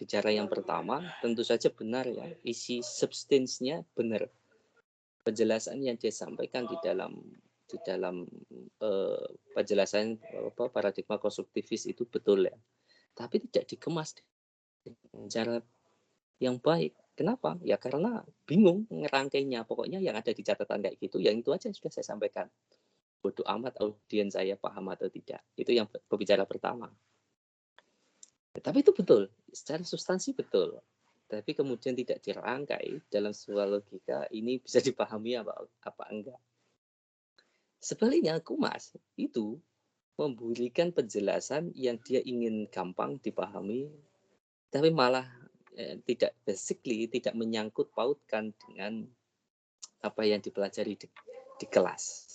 bicara yang pertama, tentu saja benar ya, isi substansinya benar. Penjelasan yang disampaikan di dalam penjelasan paradigma konstruktivis itu betul ya. Tapi tidak dikemas dengan cara yang baik. Kenapa? Ya karena bingung ngerangkainya. Pokoknya yang ada di catatan kayak gitu, yang itu aja yang sudah saya sampaikan. Bodoh amat audiens saya paham atau tidak. Itu yang pembicara pertama. Tapi itu betul, secara substansi betul. Tapi kemudian tidak dirangkai dalam sebuah logika, ini bisa dipahami apa enggak. Sebaliknya, Kumas itu memberikan penjelasan yang dia ingin gampang dipahami, tapi malah tidak menyangkut pautkan dengan apa yang dipelajari di kelas.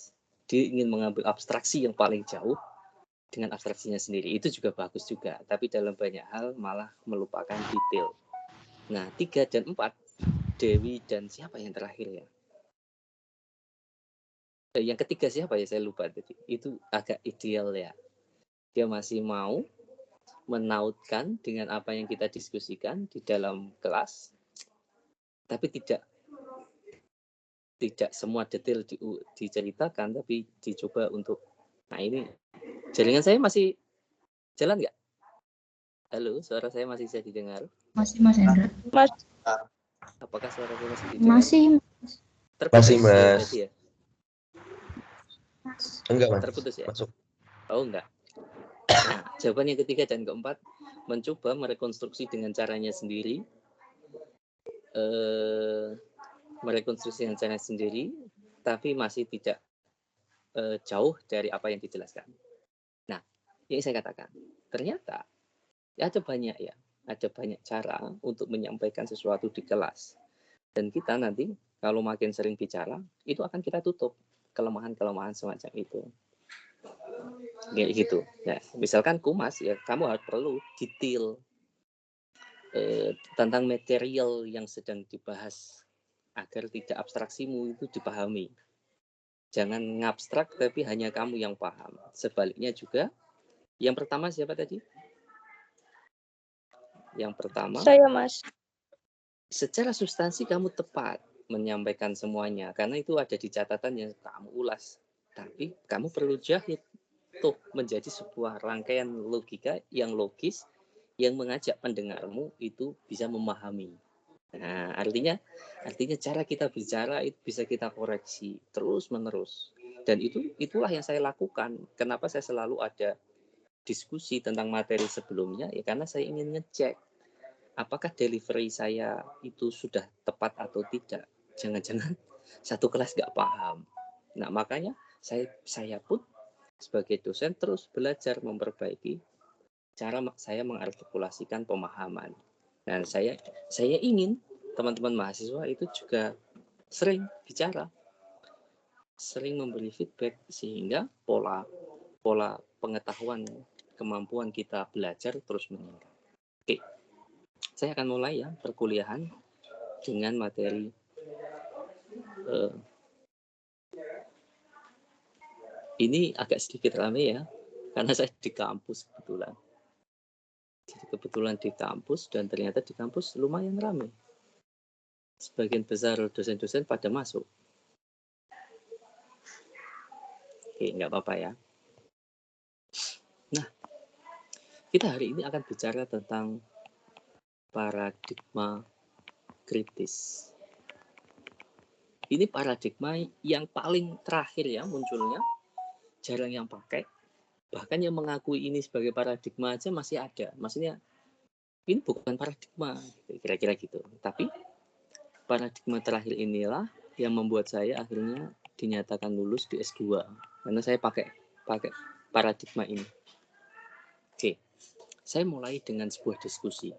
Dia ingin mengambil abstraksi yang paling jauh dengan abstraksinya sendiri. Itu juga bagus juga, tapi dalam banyak hal malah melupakan detail. Nah, 3 dan 4, Dewi dan siapa yang terakhir ya? Yang ketiga siapa ya, saya lupa tadi. Itu agak ideal ya. Dia masih mau menautkan dengan apa yang kita diskusikan di dalam kelas, tapi tidak semua detail diceritakan, tapi dicoba untuk, nah ini jaringan saya masih jalan nggak? Halo, suara saya masih bisa didengar? Masih Mas Hendra. Mas. Apakah suara saya masih didengar? Masih. Masih Mas. Tadi ya? Enggak Mas. Terputus ya? Masuk. Oh enggak. Nah, jawaban yang ketiga dan keempat, mencoba merekonstruksi dengan caranya sendiri, tapi masih tidak jauh dari apa yang dijelaskan. Nah, yang saya katakan, ternyata ya ada banyak cara untuk menyampaikan sesuatu di kelas. Dan kita nanti kalau makin sering bicara, itu akan kita tutup kelemahan-kelemahan semacam itu. Kayak gitu. Nah, misalkan Kumas ya, kamu harus perlu detail tentang material yang sedang dibahas agar tidak abstraksimu itu dipahami. Jangan ngabstrak tapi hanya kamu yang paham. Sebaliknya juga, yang pertama siapa tadi? Yang pertama, saya Mas. Secara substansi kamu tepat menyampaikan semuanya karena itu ada di catatan yang kamu ulas. Tapi kamu perlu jahit tuh menjadi sebuah rangkaian logika yang logis yang mengajak pendengarmu itu bisa memahami. Nah, artinya cara kita bicara itu bisa kita koreksi terus menerus. Dan itulah yang saya lakukan. Kenapa saya selalu ada diskusi tentang materi sebelumnya? Ya karena saya ingin ngecek apakah delivery saya itu sudah tepat atau tidak. Jangan-jangan satu kelas nggak paham. Nah, makanya saya pun sebagai dosen terus belajar memperbaiki cara saya mengartikulasikan pemahaman. Dan saya ingin teman-teman mahasiswa itu juga sering bicara, sering memberi feedback sehingga pola pengetahuan, kemampuan kita belajar terus meningkat. Oke, saya akan mulai ya perkuliahan dengan materi ini agak sedikit ramai ya, karena saya di kampus kebetulan. Jadi kebetulan di kampus dan ternyata di kampus lumayan ramai. Sebagian besar dosen-dosen pada masuk. Oke, nggak apa-apa ya. Nah, kita hari ini akan bicara tentang paradigma kritis. Ini paradigma yang paling terakhir ya munculnya, jarang yang pakai. Bahkan yang mengakui ini sebagai paradigma aja masih ada. Maksudnya ini bukan paradigma, kira-kira gitu. Tapi paradigma terakhir inilah yang membuat saya akhirnya dinyatakan lulus di S2 karena saya pakai paradigma ini. Oke, saya mulai dengan sebuah diskusi.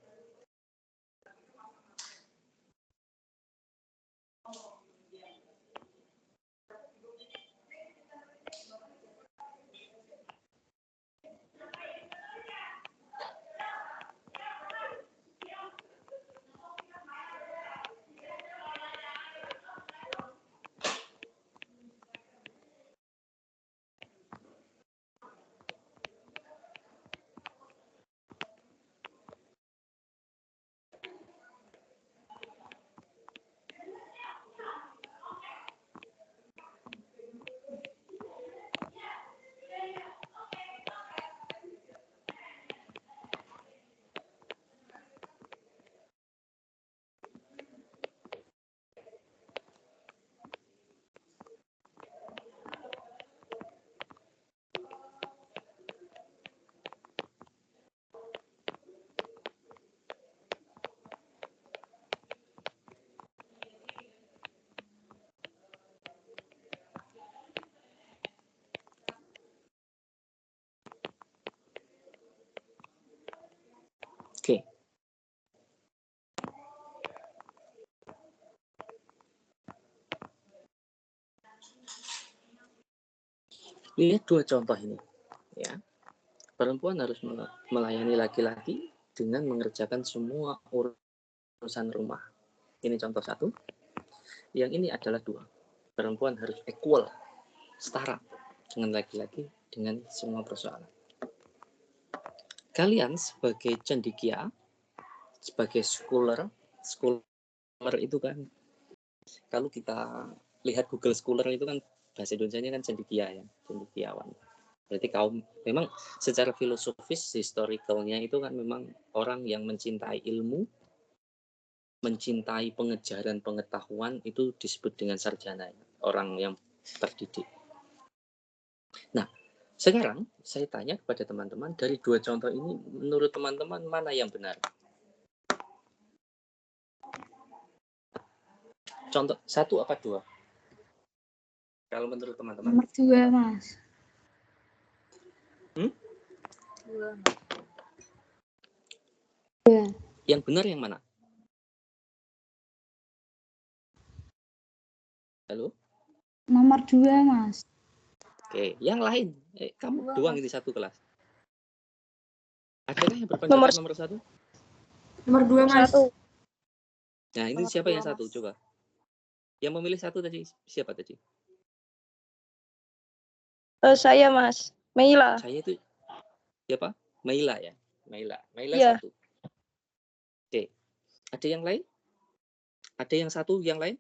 Lihat dua contoh ini, ya. Perempuan harus melayani laki-laki dengan mengerjakan semua urusan rumah. Ini contoh satu. Yang ini adalah dua. Perempuan harus equal, setara dengan laki-laki dengan semua persoalan. Kalian sebagai cendekia, sebagai scholar itu kan, kalau kita lihat Google Scholar itu kan bahasa Indonesianya kan cendekia ya, cendekiawan. Berarti kaum memang secara filosofis historicalnya itu kan memang orang yang mencintai ilmu, mencintai pengejaran pengetahuan itu disebut dengan sarjana, orang yang terdidik. Nah, sekarang saya tanya kepada teman-teman, dari dua contoh ini menurut teman-teman mana yang benar? Contoh satu apa dua? Kalau menurut teman-teman? Nomor 2, Mas. Dua. Yang benar yang mana? Halo? Nomor 2, Mas. Oke, yang lain. Kamu doang ini satu kelas. Adakah yang berpendapat nomor satu? Nomor 2, Mas. Nah, ini Nomor siapa 2, yang satu? Mas. Coba. Yang memilih satu tadi siapa tadi? Saya, Mas. Meila. Saya itu siapa? Maila ya. Maila Iya. satu. Oke. Ada yang lain? Ada yang satu yang lain?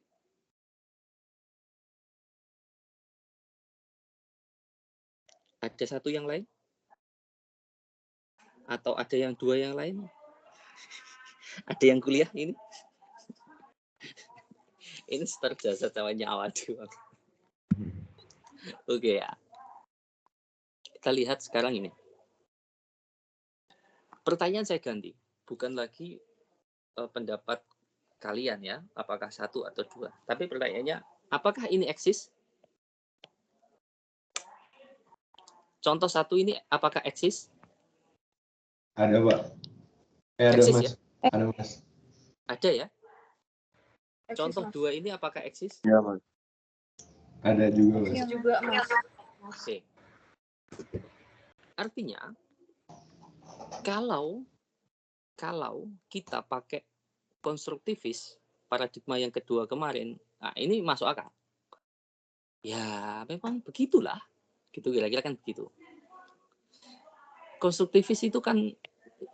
Ada satu yang lain? Atau ada yang dua yang lain? Ada yang kuliah ini? Ini terjasa sama nyawa doang. Oke ya. Kita lihat sekarang ini. Pertanyaan saya ganti. Bukan lagi pendapat kalian ya, apakah satu atau dua. Tapi pertanyaannya, apakah ini eksis? Contoh satu ini apakah eksis? Ada, Pak. Ada, Eksis Mas. ya? Ada, Mas. Ada ya? Eksis, Contoh Mas. dua ini apakah eksis? Iya, Mas. Ada juga, Mas. Eksis juga, Mas. Oke. Artinya, kalau kita pakai konstruktivis, paradigma yang kedua kemarin, nah ini masuk akal. Ya, memang begitulah. Gitu kira-kira kan begitu. Konstruktivis itu kan,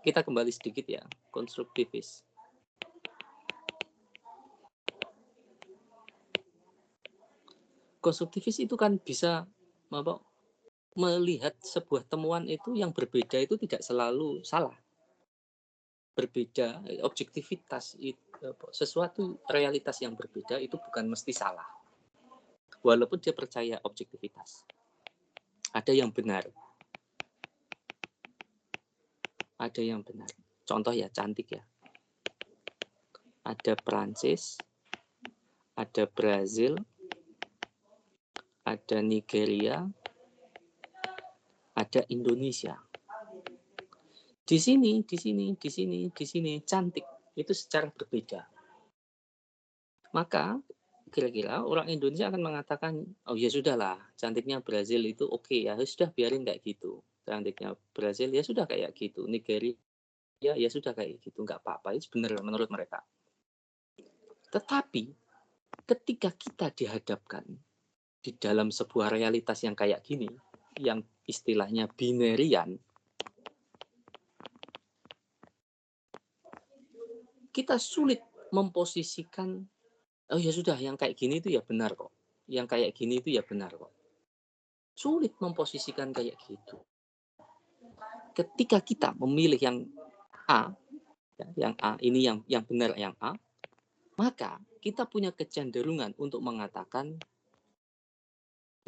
kita kembali sedikit ya, konstruktivis. Konstruktivis itu kan bisa melihat sebuah temuan itu yang berbeda itu tidak selalu salah. Berbeda, objektivitas, sesuatu realitas yang berbeda itu bukan mesti salah. Walaupun dia percaya objektivitas. Ada yang benar. Ada yang benar. Contoh ya, cantik ya. Ada Prancis, ada Brazil, ada Nigeria, ada Indonesia. Di sini cantik itu secara berbeda. Maka kira-kira orang Indonesia akan mengatakan, oh ya sudahlah, cantiknya Brazil itu oke ya, sudah biarin kayak gitu. Cantiknya Brazil ya sudah kayak gitu. Nigeria ya sudah kayak gitu, nggak apa-apa, itu benar menurut mereka. Tetapi ketika kita dihadapkan di dalam sebuah realitas yang kayak gini, yang istilahnya binarian, kita sulit memposisikan, oh ya sudah, yang kayak gini itu ya benar kok. Yang kayak gini itu ya benar kok. Sulit memposisikan kayak gitu. Ketika kita memilih yang A, yang A ini yang benar yang A, maka kita punya kecenderungan untuk mengatakan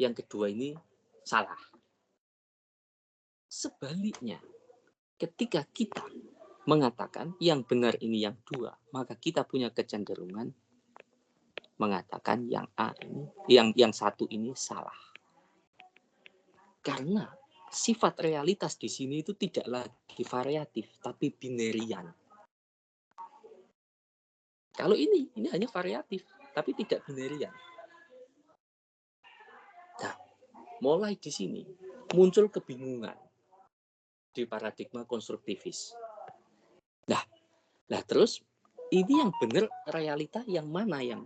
yang kedua ini salah. Sebaliknya, ketika kita mengatakan yang benar ini yang dua, maka kita punya kecenderungan mengatakan yang A ini, yang satu ini salah. Karena sifat realitas di sini itu tidak lagi variatif, tapi binarian. Kalau ini hanya variatif, tapi tidak binarian. Nah, mulai di sini muncul kebingungan di paradigma konstruktivis. Nah terus ini yang benar realita yang mana yang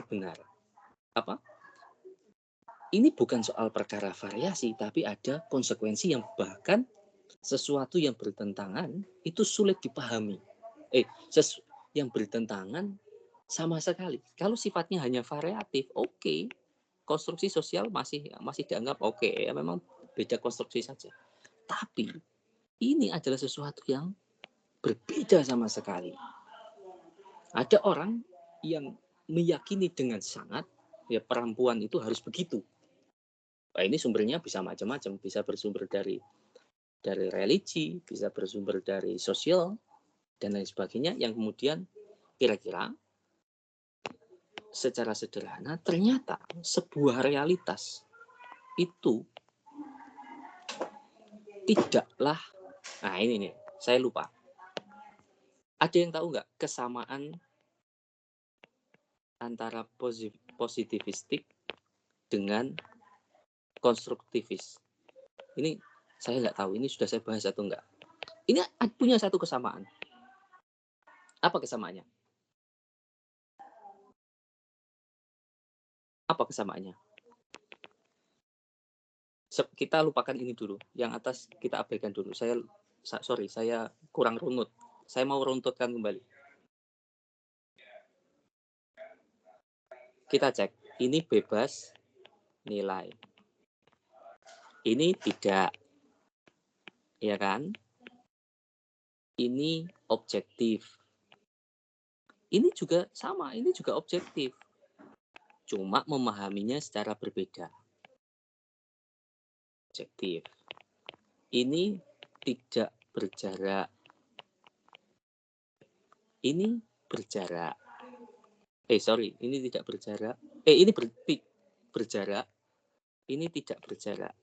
benar? Apa? Ini bukan soal perkara variasi, tapi ada konsekuensi yang bahkan sesuatu yang bertentangan itu sulit dipahami. Yang bertentangan sama sekali. Kalau sifatnya hanya variatif, oke. Konstruksi sosial masih dianggap oke, ya memang beda konstruksi saja. Tapi ini adalah sesuatu yang berbeda sama sekali. Ada orang yang meyakini dengan sangat ya perempuan itu harus begitu. Nah, ini sumbernya bisa macam-macam, bisa bersumber dari religi, bisa bersumber dari sosial dan lain sebagainya yang kemudian kira-kira secara sederhana ternyata sebuah realitas itu tidaklah, nah ini nih saya lupa, ada yang tahu nggak kesamaan antara positivistik dengan konstruktivis? Ini saya nggak tahu, ini sudah saya bahas atau enggak. Ini punya satu kesamaan. Apa kesamaannya? Apa kesamaannya? Kita lupakan ini dulu. Yang atas kita abaikan dulu. Saya kurang runut. Saya mau runtutkan kembali. Kita cek. Ini bebas nilai. Ini tidak. Ya kan? Ini objektif. Ini juga sama. Ini juga objektif. Cuma memahaminya secara berbeda. Objektif. Ini tidak berjarak. Ini berjarak. Ini tidak berjarak. Ini berjarak. Ini tidak berjarak.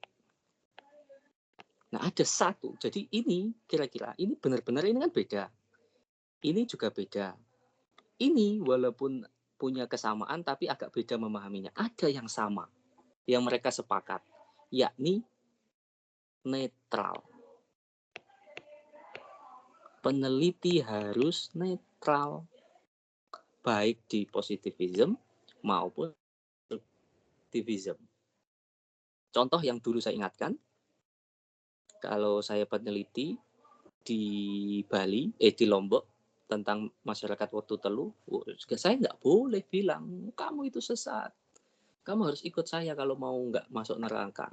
Nah, ada satu. Jadi ini kira-kira ini benar-benar ini kan beda. Ini juga beda. Ini walaupun punya kesamaan tapi agak beda memahaminya. Ada yang sama. Yang mereka sepakat. Yakni netral. Peneliti harus netral. Baik di positivism maupun konstruktivism. Contoh yang dulu saya ingatkan, kalau saya peneliti di Bali, di Lombok, tentang masyarakat Wotu Telu, saya nggak boleh bilang, kamu itu sesat. Kamu harus ikut saya kalau mau nggak masuk neraka.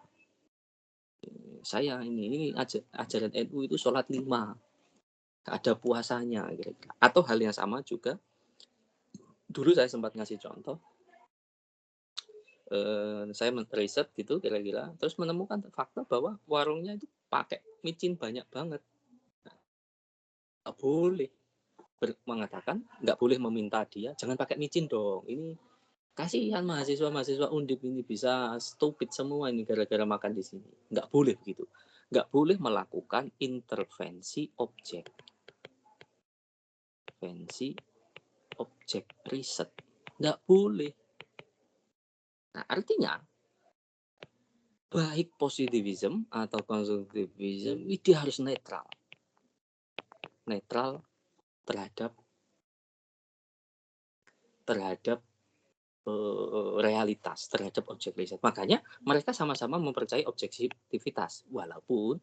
Saya ini ajaran NU itu sholat 5. Ada puasanya. Kira-kira. Atau hal yang sama juga, dulu saya sempat ngasih contoh, saya riset gitu kira-kira, terus menemukan fakta bahwa warungnya itu pakai micin banyak banget. Nggak boleh mengatakan, nggak boleh meminta dia jangan pakai micin dong. Ini kasihan mahasiswa Undip ini bisa stupid semua ini gara-gara makan di sini. Nggak boleh begitu. Nggak boleh melakukan intervensi objek riset. Nggak boleh. Nah, artinya baik positivism atau konstruktivism dia harus netral. Netral terhadap realitas, terhadap objek riset. Makanya mereka sama-sama mempercayai objektivitas, walaupun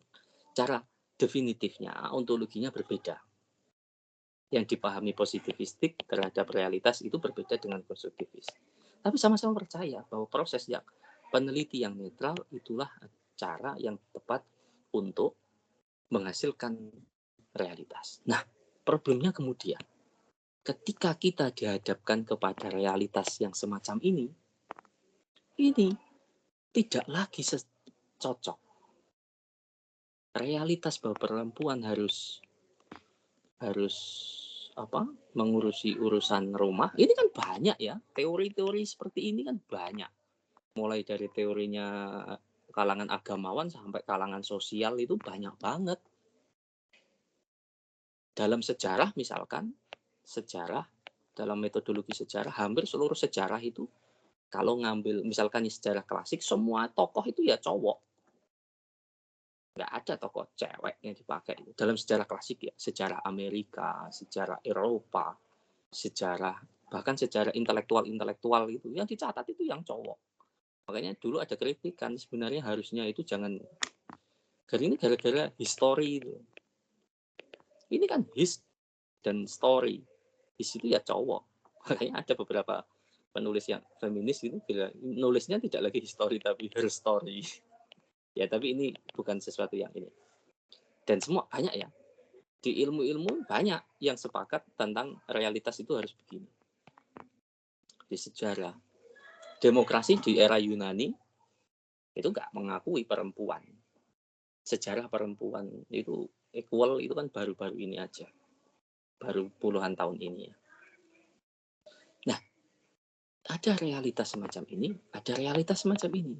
cara definitifnya, ontologinya berbeda. Yang dipahami positivistik terhadap realitas itu berbeda dengan konstruktivis. Tapi sama-sama percaya bahwa proses yang peneliti yang netral itulah cara yang tepat untuk menghasilkan realitas. Nah, problemnya kemudian ketika kita dihadapkan kepada realitas yang semacam ini tidak lagi cocok. Realitas bahwa perempuan harus mengurusi urusan rumah, ini kan banyak ya. Teori-teori seperti ini kan banyak. Mulai dari teorinya kalangan agamawan sampai kalangan sosial itu banyak banget. Dalam sejarah misalkan, dalam metodologi sejarah, hampir seluruh sejarah itu Kalau ngambil misalkan sejarah klasik, semua tokoh itu ya cowok. Nggak ada tokoh cewek yang dipakai. Dalam sejarah klasik ya, sejarah Amerika, sejarah Eropa, bahkan sejarah intelektual itu, yang dicatat itu yang cowok. Makanya dulu ada kritikan, sebenarnya harusnya itu jangan, ini gara-gara history itu. Ini kan his dan story. His itu ya cowok. Makanya ada beberapa penulis yang feminis itu nulisnya tidak lagi history tapi her story. Ya, tapi ini bukan sesuatu yang ini. Dan semua banyak ya. Di ilmu-ilmu banyak yang sepakat tentang realitas itu harus begini. Di sejarah demokrasi di era Yunani itu nggak mengakui perempuan. Sejarah perempuan itu equal itu kan baru-baru ini aja. Baru puluhan tahun ini ya. Nah, ada realitas semacam ini, ada realitas semacam ini.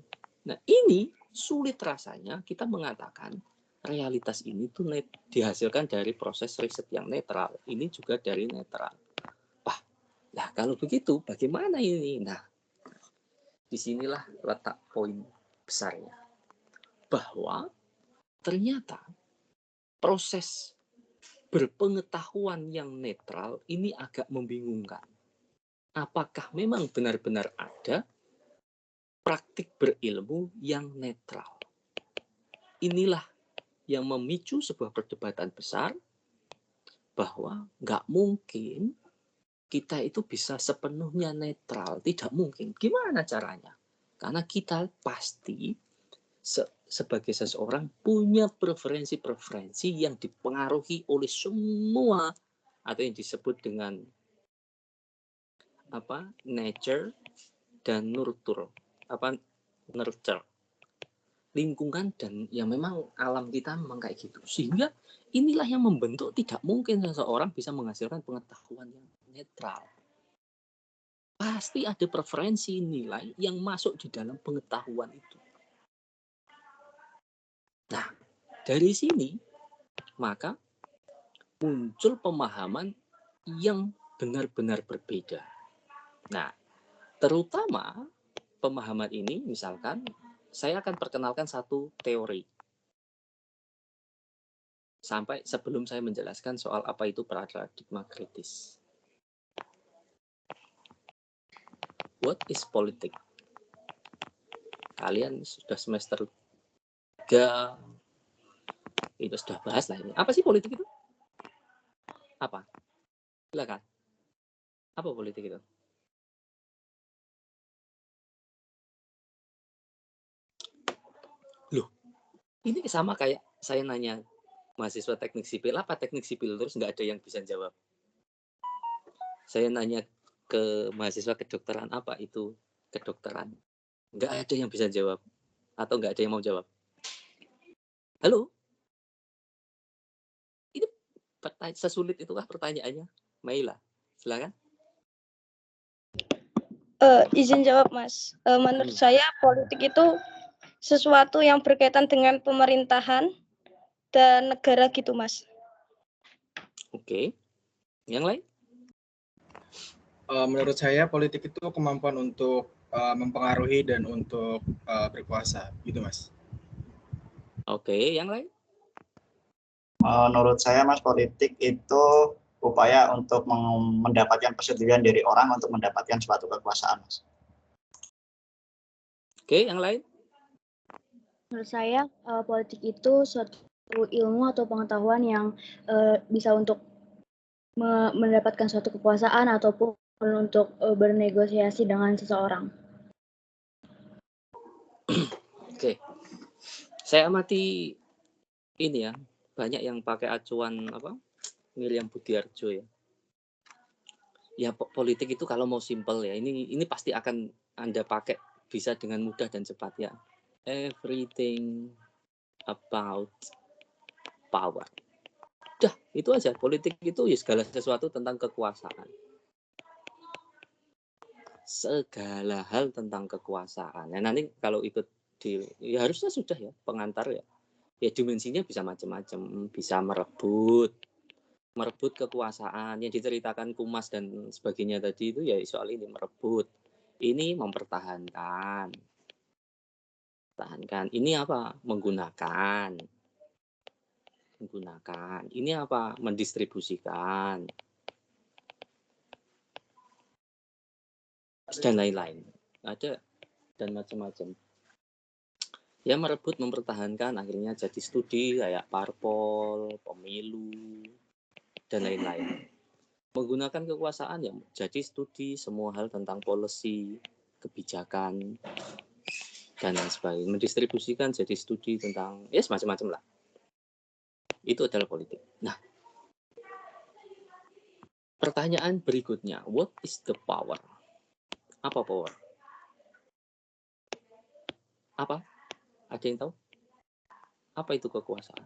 Nah, ini sulit rasanya kita mengatakan realitas ini tuh dihasilkan dari proses riset yang netral. Ini juga dari netral. Wah, nah kalau begitu bagaimana ini? Nah, disinilah letak poin besarnya. Bahwa ternyata proses berpengetahuan yang netral ini agak membingungkan. Apakah memang benar-benar ada praktik berilmu yang netral? Inilah yang memicu sebuah perdebatan besar bahwa nggak mungkin kita itu bisa sepenuhnya netral. Tidak mungkin. Gimana caranya? Karena kita pasti sebagai seseorang punya preferensi-preferensi yang dipengaruhi oleh semua atau yang disebut dengan nature dan nurture, lingkungan, dan ya memang alam kita memang kayak gitu. Sehingga inilah yang membentuk tidak mungkin seseorang bisa menghasilkan pengetahuan yang netral. Pasti ada preferensi nilai yang masuk di dalam pengetahuan itu. Nah, dari sini maka muncul pemahaman yang benar-benar berbeda. Nah, terutama pemahaman ini, misalkan saya akan perkenalkan satu teori. Sampai sebelum saya menjelaskan soal apa itu paradigma kritis. What is politics? Kalian sudah semester 3, itu sudah bahas lah ini. Apa sih politik itu? Apa? Silakan. Apa politik itu? Loh, ini sama kayak saya nanya mahasiswa teknik sipil, apa teknik sipil, terus nggak ada yang bisa jawab. Saya nanya ke mahasiswa kedokteran, apa itu kedokteran, nggak ada yang bisa jawab, atau nggak ada yang mau jawab. Halo, ini sesulit itukah pertanyaannya? Maila, silakan. Izin jawab, Mas. Menurut saya politik itu sesuatu yang berkaitan dengan pemerintahan dan negara gitu, Mas. Oke. Yang lain? Menurut saya politik itu kemampuan untuk mempengaruhi dan untuk berkuasa, gitu, Mas. Oke, yang lain? Menurut saya, Mas, politik itu upaya untuk mendapatkan persetujuan dari orang untuk mendapatkan suatu kekuasaan, Mas. Oke, yang lain? Menurut saya politik itu suatu ilmu atau pengetahuan yang bisa untuk mendapatkan suatu kekuasaan ataupun untuk bernegosiasi dengan seseorang. Oke. Saya amati ini ya, banyak yang pakai acuan Miriam Budiarjo ya. Ya, politik itu kalau mau simple ya, ini pasti akan Anda pakai bisa dengan mudah dan cepat ya. Everything about power. Udah, itu aja. Politik itu ya segala sesuatu tentang kekuasaan. Segala hal tentang kekuasaan. Nah, nanti kalau ikut ya harusnya sudah ya, pengantar ya. Ya dimensinya bisa macam-macam, bisa merebut kekuasaan yang diceritakan Kumas dan sebagainya tadi itu ya soal ini merebut. Ini mempertahankan. Ini apa? Menggunakan. Ini apa? Mendistribusikan. Dan lain-lain. Ada dan macam-macam. Ya merebut, mempertahankan, akhirnya jadi studi kayak parpol, pemilu, dan lain-lain. Menggunakan kekuasaan ya jadi studi semua hal tentang policy, kebijakan, dan lain sebagainya. Mendistribusikan jadi studi tentang ya semacam-macam lah. Itu adalah politik. Nah, pertanyaan berikutnya, what is the power? Apa power? Apa? Ada yang tahu? Apa itu kekuasaan?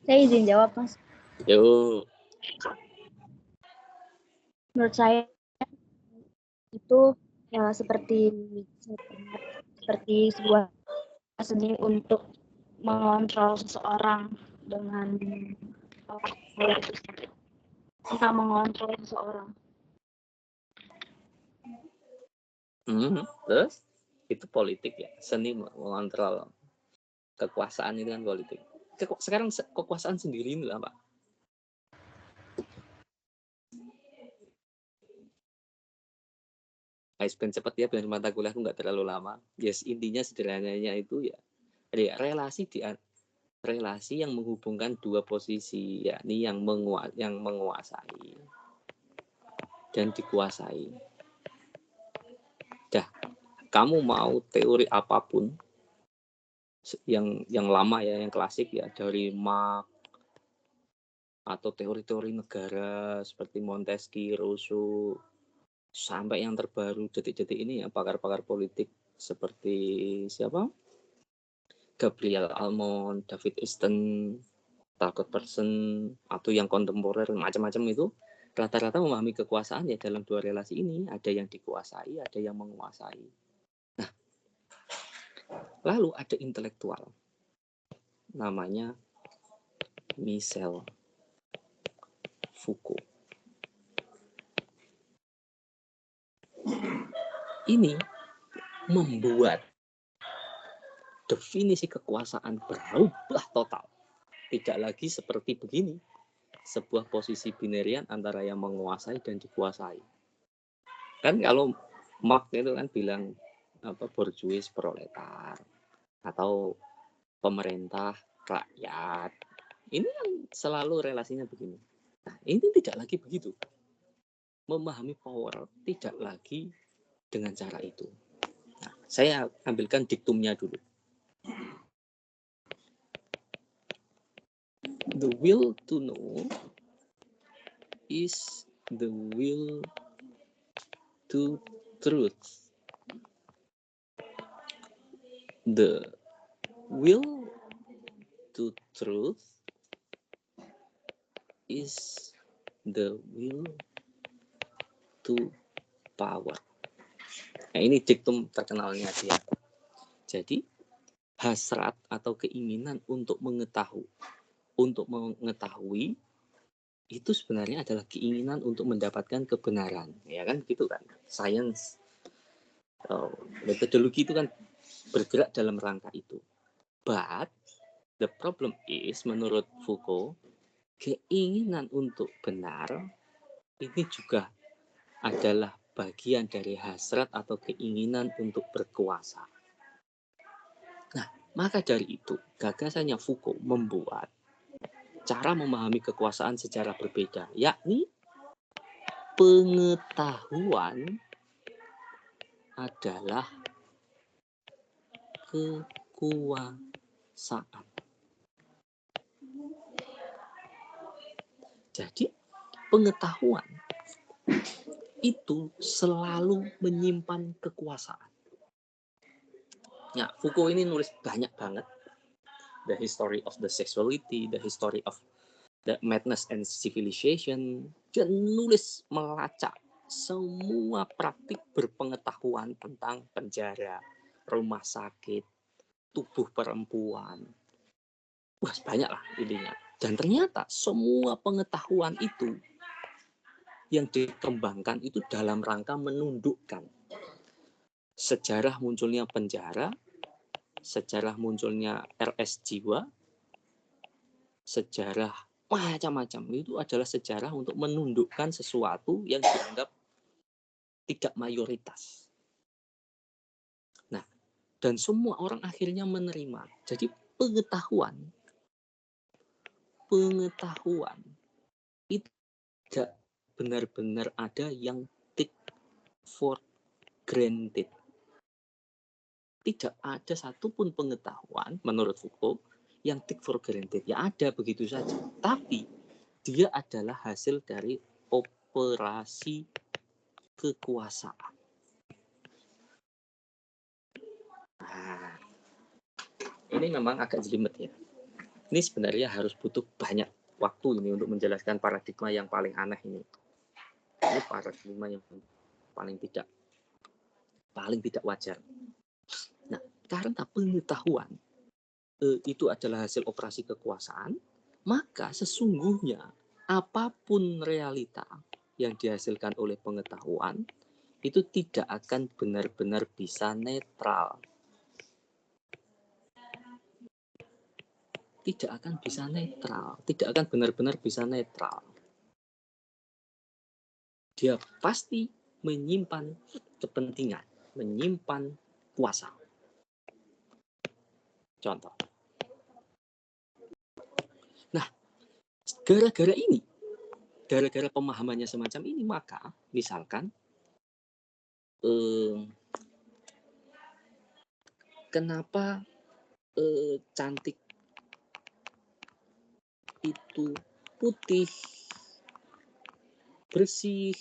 Saya izin jawab, Mas. Yuk. Menurut saya itu ya seperti sebuah seni untuk mengontrol seseorang dengan tentang mengontrol seseorang. Terus itu politik ya, seni mengontrol kekuasaan itu kan politik. Sekarang kekuasaan sendiri ini apa? Spend cepat ya, biar mata kuliah aku nggak terlalu lama. Yes, intinya sederhananya itu ya relasi yang menghubungkan dua posisi, yakni yang menguasai dan dikuasai. Dah, kamu mau teori apapun yang lama ya, yang klasik ya, dari Marx atau teori-teori negara seperti Montesquieu, Rousseau, sampai yang terbaru detik-detik ini ya, pakar-pakar politik seperti siapa? Gabriel Almond, David Easton, Talcott Person, atau yang kontemporer macam-macam itu rata-rata memahami kekuasaan ya dalam dua relasi ini, ada yang dikuasai, ada yang menguasai. Nah, lalu ada intelektual namanya Michel Foucault. Ini membuat definisi kekuasaan berubah total. Tidak lagi seperti begini, sebuah posisi binarian antara yang menguasai dan dikuasai. Kan kalau Marx itu kan bilang bourgeois proletar atau pemerintah rakyat. Ini kan selalu relasinya begini. Nah, ini tidak lagi begitu. Memahami power tidak lagi dengan cara itu. Nah, saya ambilkan diktumnya dulu. The will to know is the will to truth. The will to truth is the will to power. Nah, ini diktum terkenalnya dia. Jadi hasrat atau keinginan untuk mengetahui itu sebenarnya adalah keinginan untuk mendapatkan kebenaran, ya kan gitu kan. Science, metodologi itu kan bergerak dalam rangka itu. But the problem is, menurut Foucault, keinginan untuk benar ini juga adalah bagian dari hasrat atau keinginan untuk berkuasa. Nah, maka dari itu gagasannya Foucault membuat cara memahami kekuasaan secara berbeda, yakni pengetahuan adalah kekuasaan. Jadi pengetahuan itu selalu menyimpan kekuasaan. Ya, Foucault ini nulis banyak banget. The History of the Sexuality, The History of the Madness and Civilization. Dia nulis melacak semua praktik berpengetahuan tentang penjara, rumah sakit, tubuh perempuan, Wah, banyak lah intinya. Dan ternyata semua pengetahuan itu yang dikembangkan itu dalam rangka menundukkan. Sejarah munculnya penjara, sejarah munculnya RS Jiwa, sejarah macam-macam itu adalah sejarah untuk menundukkan sesuatu yang dianggap tidak mayoritas. Nah, dan semua orang akhirnya menerima. Jadi pengetahuan itu tidak benar-benar ada yang take for granted. Tidak ada satupun pengetahuan menurut Foucault yang take for granted. Ya ada begitu saja. Tapi dia adalah hasil dari operasi kekuasaan. Nah, ini memang agak jelimet ya. Ini sebenarnya harus butuh banyak waktu ini untuk menjelaskan paradigma yang paling aneh ini. Ini paradigma yang paling tidak wajar. Nah, karena pengetahuan itu adalah hasil operasi kekuasaan, maka sesungguhnya apapun realita yang dihasilkan oleh pengetahuan itu tidak akan benar-benar bisa netral. Tidak akan benar-benar bisa netral. Dia pasti menyimpan kepentingan, menyimpan kuasa. Contoh. Nah, gara-gara pemahamannya semacam ini, maka misalkan kenapa cantik itu putih, bersih,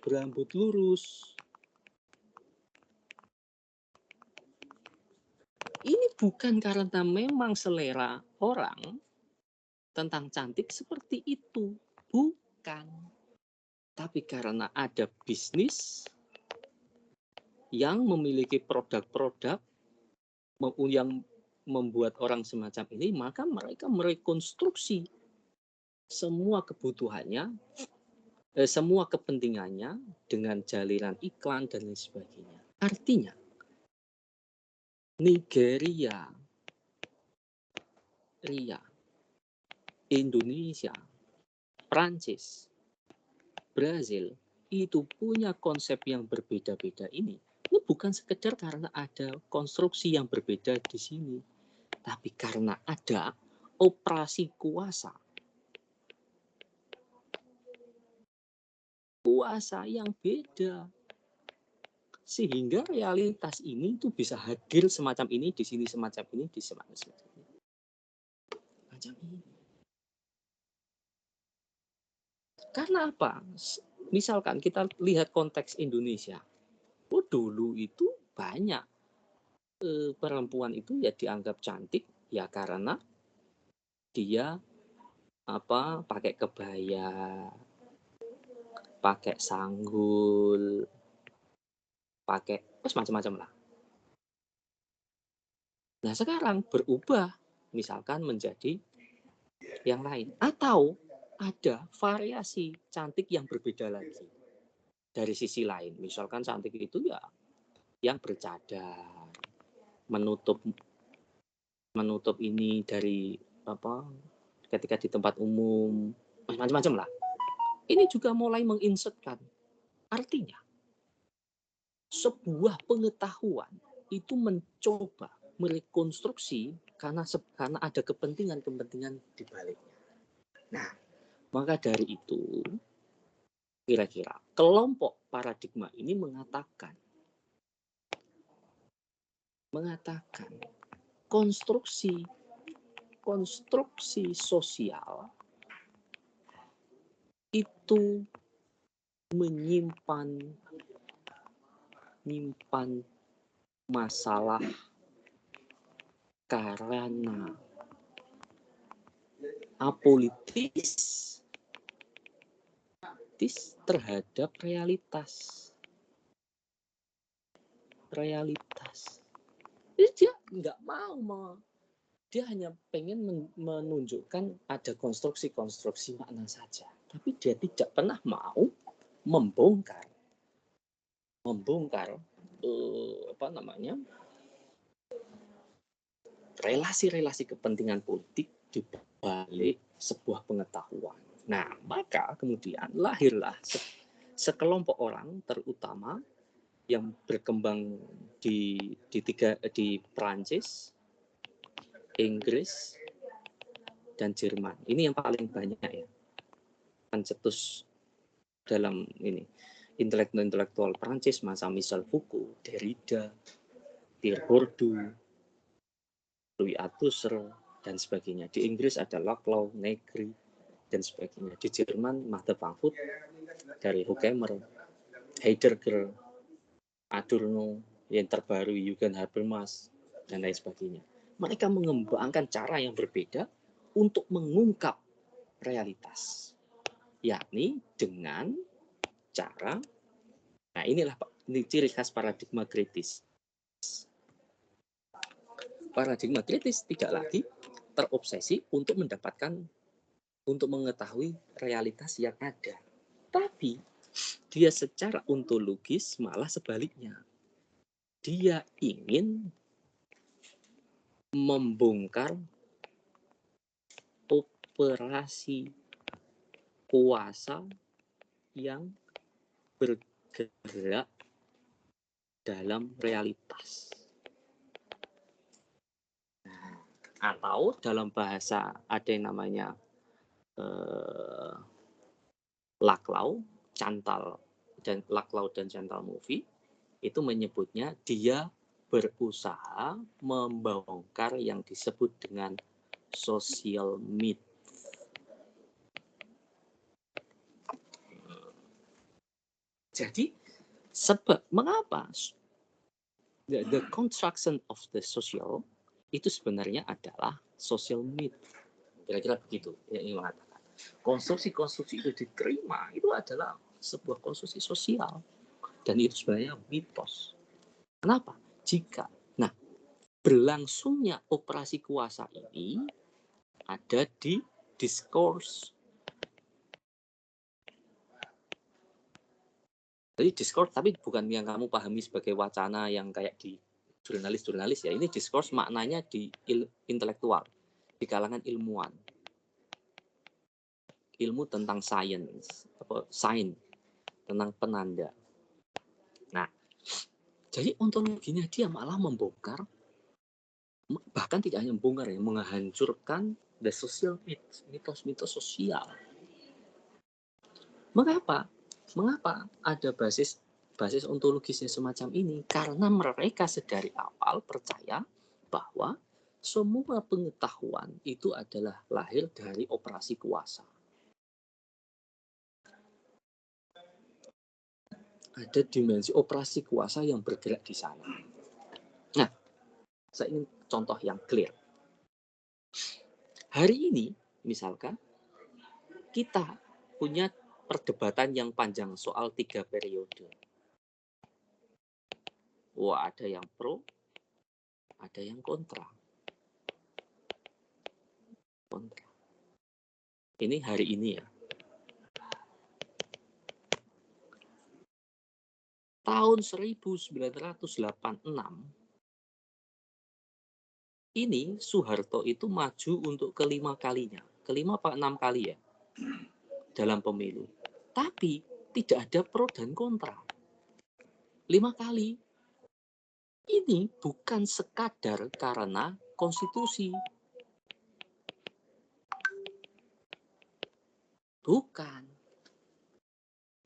berambut lurus. Ini bukan karena memang selera orang tentang cantik seperti itu. Bukan. Tapi karena ada bisnis yang memiliki produk-produk yang membuat orang semacam ini, maka mereka merekonstruksi semua kebutuhannya, semua kepentingannya dengan jalinan iklan dan lain sebagainya. Artinya, Nigeria, Indonesia, Prancis, Brazil itu punya konsep yang berbeda-beda ini. Ini bukan sekedar karena ada konstruksi yang berbeda di sini, tapi karena ada operasi kuasa yang beda. Sehingga realitas ini itu bisa hadir semacam ini, di sini semacam ini, di semacam ini. Macam ini. Karena apa? Misalkan kita lihat konteks Indonesia. Dulu itu banyak perempuan itu ya dianggap cantik ya karena dia pakai kebaya, pakai sanggul, pakai macam-macam lah. Nah, sekarang berubah misalkan menjadi yang lain, atau ada variasi cantik yang berbeda lagi dari sisi lain. Misalkan cantik itu ya yang bercadar, menutup ini dari ketika di tempat umum, macam-macam lah. Ini juga mulai menginsertkan. Artinya sebuah pengetahuan itu mencoba merekonstruksi karena ada kepentingan di baliknya. Nah, maka dari itu kira-kira kelompok paradigma ini mengatakan konstruksi sosial itu menyimpan masalah karena apolitis terhadap realitas. Jadi dia nggak mau Dia hanya pengen menunjukkan ada konstruksi-konstruksi makna saja. Tapi dia tidak pernah mau membongkar relasi-relasi kepentingan politik di balik sebuah pengetahuan. Nah, maka kemudian lahirlah sekelompok orang, terutama yang berkembang di Perancis, Inggris, dan Jerman. Ini yang paling banyak ya. Pencetus dalam ini intelektual Perancis masa Michel Foucault, Derrida, Pierre Bourdieu, Louis Althusser, dan sebagainya. Di Inggris ada Laclau, Negri, dan sebagainya. Di Jerman, Max Frankfurt, dari Horkheimer, Heidegger, Adorno, yang terbaru Jürgen Habermas, dan lain sebagainya. Mereka mengembangkan cara yang berbeda untuk mengungkap realitas, yakni dengan cara, nah inilah ini ciri khas paradigma kritis. Paradigma kritis tidak lagi terobsesi untuk mengetahui realitas yang ada, tapi dia secara ontologis malah sebaliknya. Dia ingin membongkar operasi kuasa yang bergerak dalam realitas. Atau dalam bahasa ada yang namanya Laclau dan Chantal Mouffe itu menyebutnya dia berusaha membongkar yang disebut dengan social myth. Jadi mengapa the construction of the social itu sebenarnya adalah social myth. Kira-kira begitu yang ingin mengatakan. Konstruksi-konstruksi itu diterima itu adalah sebuah konstruksi sosial dan itu sebenarnya mitos. Kenapa? Nah, berlangsungnya operasi kuasa ini ada di discourse. Jadi discourse tapi bukan yang kamu pahami sebagai wacana yang kayak di jurnalis ya. Ini discourse maknanya di intelektual, di kalangan ilmuwan. Ilmu tentang sains, tentang penanda. Nah, jadi ontologinya dia malah membongkar, bahkan tidak hanya membongkar ya, menghancurkan the social myth, mitos-mitos sosial. Mengapa ada basis ontologisnya semacam ini? Karena mereka sedari awal percaya bahwa semua pengetahuan itu adalah lahir dari operasi kuasa. Ada dimensi operasi kuasa yang bergerak di sana. Nah, saya ingin contoh yang clear. Hari ini, misalkan, kita punya perdebatan yang panjang soal 3 periode. Wah, ada yang pro, ada yang kontra. Ini hari ini ya. Tahun 1986 ini Soeharto itu maju untuk kelima kalinya, kelima apa 6 kali ya dalam pemilu. Tapi tidak ada pro dan kontra. 5 kali. Ini bukan sekadar karena konstitusi. Bukan.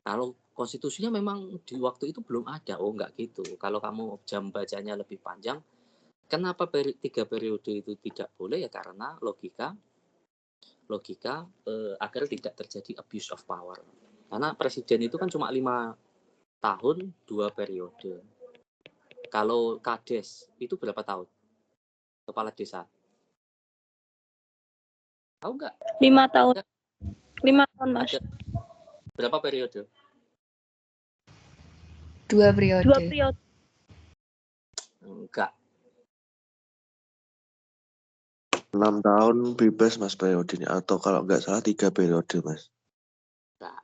Kalau konstitusinya memang di waktu itu belum ada. Oh, enggak gitu. Kalau kamu jam bacanya lebih panjang, kenapa 3 periode itu tidak boleh? Ya karena logika agar tidak terjadi abuse of power. Karena presiden itu kan cuma 5 tahun 2 periode. Kalau kades itu berapa tahun? Kepala desa. Tahu enggak? 5 tahun. 5 tahun, Mas. Berapa periode? 2 periode. 2 periode. Enggak. 6 tahun bebas Mas periodenya, atau kalau nggak salah 3 periode Mas. Nah,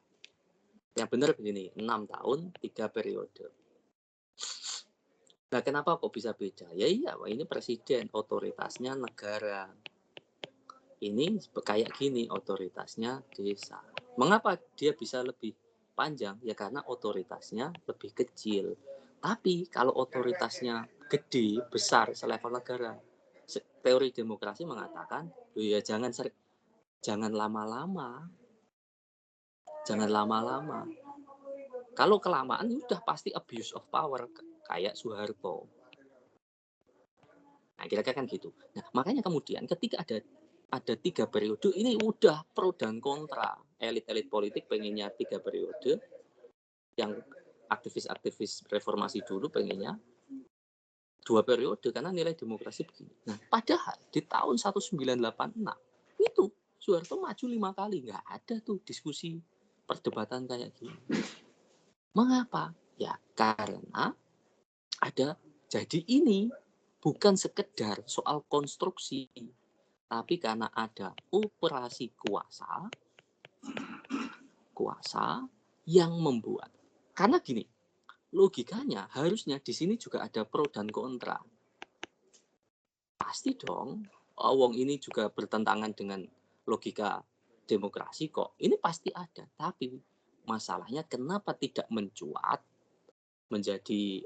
yang benar begini, 6 tahun 3 periode. Nah, kenapa kok bisa beda? Ya iya, ini presiden, otoritasnya negara. Ini kayak gini, otoritasnya desa. Mengapa dia bisa lebih panjang? Ya karena otoritasnya lebih kecil. Tapi kalau otoritasnya gede, besar, selevel negara, teori demokrasi mengatakan, ya jangan lama-lama. Jangan lama-lama. Kalau kelamaan udah pasti abuse of power kayak Soeharto. Nah, kira-kira kan gitu. Nah, makanya kemudian ketika ada 3 periode, ini udah pro dan kontra. Elit-elit politik pengennya 3 periode, yang aktivis-aktivis reformasi dulu pengennya 2 periode karena nilai demokrasi begini. Nah, padahal di tahun 1986 itu Soeharto maju 5 kali, nggak ada tuh diskusi perdebatan kayak gini. Mengapa? Ya karena jadi ini bukan sekedar soal konstruksi, tapi karena ada operasi kuasa yang membuat. Karena gini, logikanya harusnya di sini juga ada pro dan kontra. Pasti dong, wong ini juga bertentangan dengan logika demokrasi kok. Ini pasti ada, tapi masalahnya kenapa tidak mencuat menjadi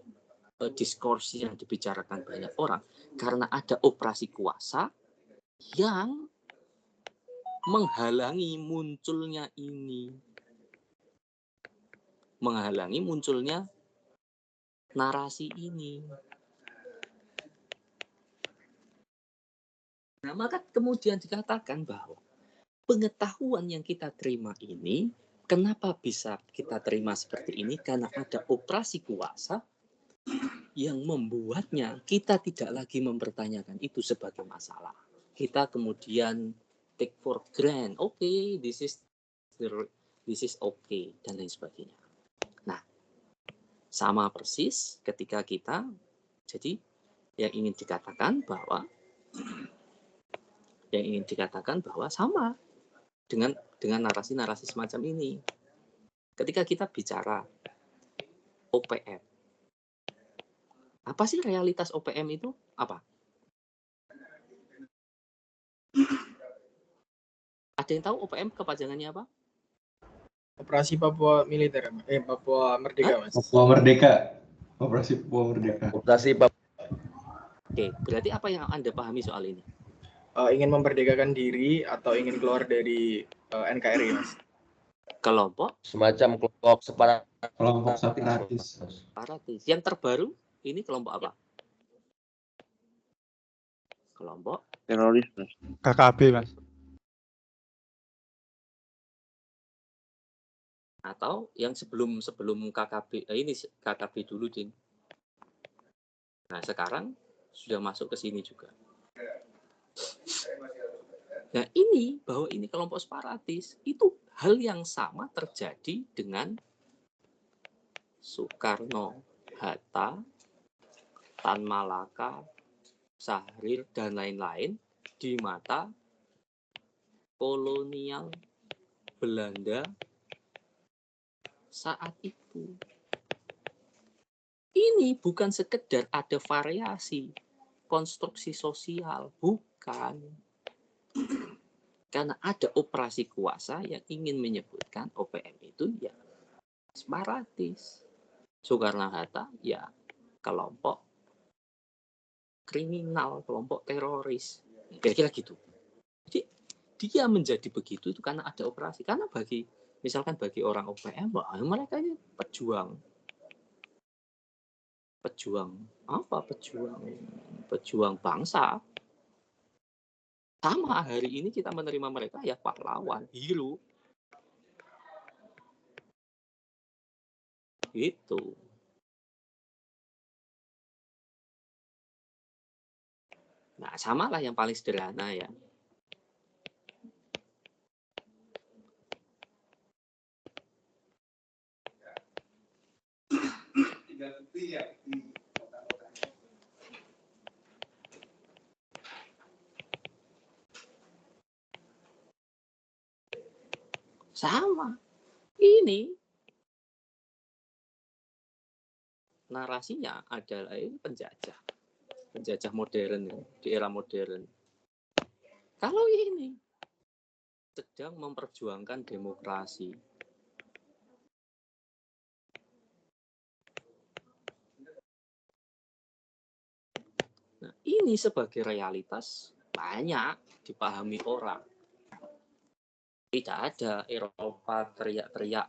diskurs yang dibicarakan banyak orang? Karena ada operasi kuasa yang menghalangi munculnya narasi ini. Nah, maka kemudian dikatakan bahwa pengetahuan yang kita terima ini, kenapa bisa kita terima seperti ini? Karena ada operasi kuasa yang membuatnya kita tidak lagi mempertanyakan itu sebagai masalah. Kita kemudian take for granted, okay, this is okay, dan lain sebagainya. Nah, sama persis ketika kita, jadi yang ingin dikatakan bahwa sama dengan narasi-narasi semacam ini. Ketika kita bicara OPM, apa sih realitas OPM itu? Apa? Ada yang tahu OPM kepanjangannya apa? Operasi Papua Militer, Papua Merdeka, Mas. Papua Merdeka. Operasi Papua Merdeka. Oke, berarti apa yang Anda pahami soal ini? Ingin memerdekakan diri atau ingin keluar dari NKRI, Mas. Kelompok? Semacam kelompok separatis. Yang terbaru ini kelompok apa? Kelompok Teroris Mas. KKB Mas. Atau yang sebelum KKB, ini KKB dulu, Din. Nah, sekarang sudah masuk ke sini juga. Nah, bahwa ini kelompok separatis, itu hal yang sama terjadi dengan Soekarno, Hatta, Tan Malaka, Syahrir, dan lain-lain di mata kolonial Belanda saat itu. Ini bukan sekedar ada variasi konstruksi sosial, bukan. Karena ada operasi kuasa yang ingin menyebutkan OPM itu ya separatis. Soekarno-Hatta ya kelompok kriminal, kelompok teroris. Kira-kira gitu. Jadi dia menjadi begitu itu karena ada operasi. Karena misalkan bagi orang OPM, mereka ini pejuang bangsa. Sama hari ini kita menerima mereka ya pahlawan, hero. Gitu. Nah, samalah yang paling sederhana ya. Sama. Ini narasinya adalah ini penjajah modern di era modern. Kalau ini sedang memperjuangkan demokrasi, nah, ini sebagai realitas banyak dipahami orang. Tidak ada Eropa teriak-teriak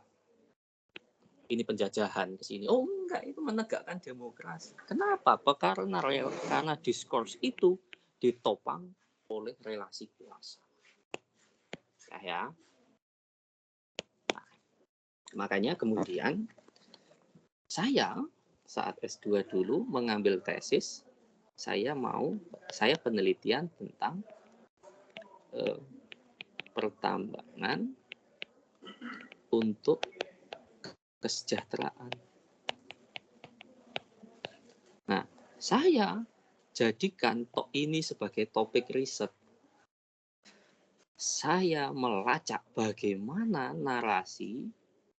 ini penjajahan ke sini. Oh enggak, itu menegakkan demokrasi. Kenapa? Karena diskurs itu ditopang oleh relasi kuasa. Ya. Nah, makanya kemudian saya saat S2 dulu mengambil tesis, saya penelitian tentang pertambangan untuk kesejahteraan. Nah, saya jadikan ini sebagai topik riset. Saya melacak bagaimana narasi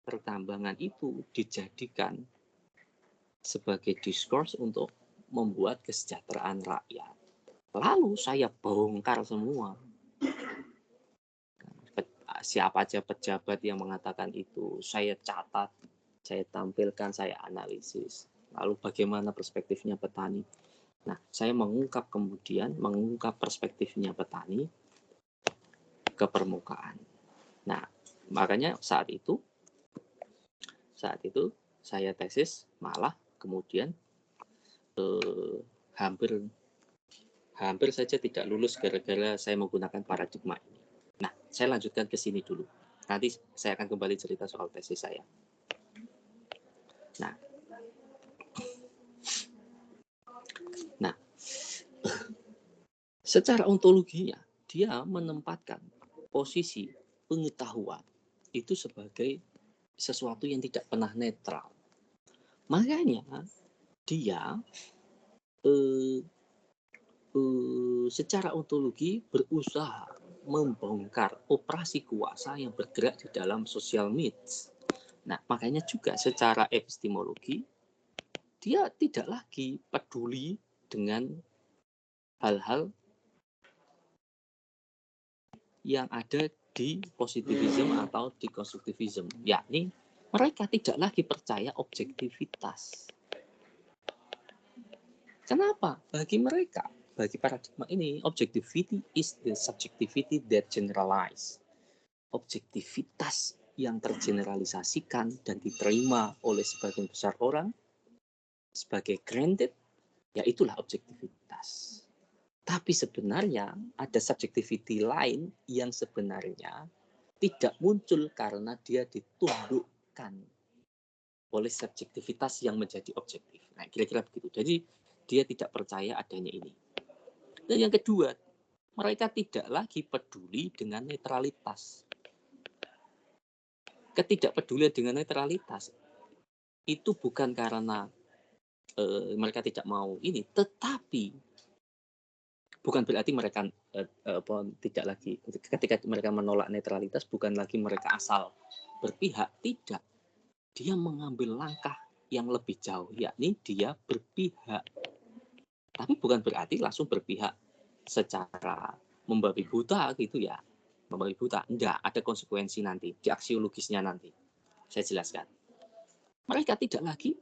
pertambangan itu dijadikan sebagai diskurs untuk membuat kesejahteraan rakyat. Lalu saya bongkar semua. Siapa aja pejabat yang mengatakan itu, saya catat, saya tampilkan, saya analisis. Lalu bagaimana perspektifnya petani. Nah, saya mengungkap perspektifnya petani ke permukaan. Nah, makanya saat itu saya tesis malah kemudian hampir saja tidak lulus gara-gara saya menggunakan paradigma ini. Nah, saya lanjutkan ke sini dulu. Nanti saya akan kembali cerita soal tesis saya. Nah, secara ontologinya dia menempatkan posisi pengetahuan itu sebagai sesuatu yang tidak pernah netral. Makanya dia secara ontologi berusaha membongkar operasi kuasa yang bergerak di dalam social needs. Nah, makanya juga secara epistemologi dia tidak lagi peduli dengan hal-hal yang ada di positivism atau di konstruktivism, yakni mereka tidak lagi percaya objektivitas. Kenapa? Bagi paradigma ini, objectivity is the subjectivity that generalize. Objektivitas yang tergeneralisasikan dan diterima oleh sebagian besar orang sebagai granted, ya itulah objektivitas. Tapi sebenarnya ada subjectivity lain yang sebenarnya tidak muncul karena dia ditundukkan oleh subjektivitas yang menjadi objektif. Nah, kira-kira begitu. Jadi dia tidak percaya adanya ini. Dan yang kedua, mereka tidak lagi peduli dengan netralitas. Ketidakpedulian dengan netralitas itu bukan karena mereka tidak mau ini, tetapi bukan berarti mereka tidak lagi, ketika mereka menolak netralitas, bukan lagi mereka asal berpihak, tidak. Dia mengambil langkah yang lebih jauh, yakni dia berpihak. Tapi bukan berarti langsung berpihak secara membabi buta gitu ya. Membabi buta, enggak, ada konsekuensi nanti, di aksiologisnya nanti. Saya jelaskan. Mereka tidak lagi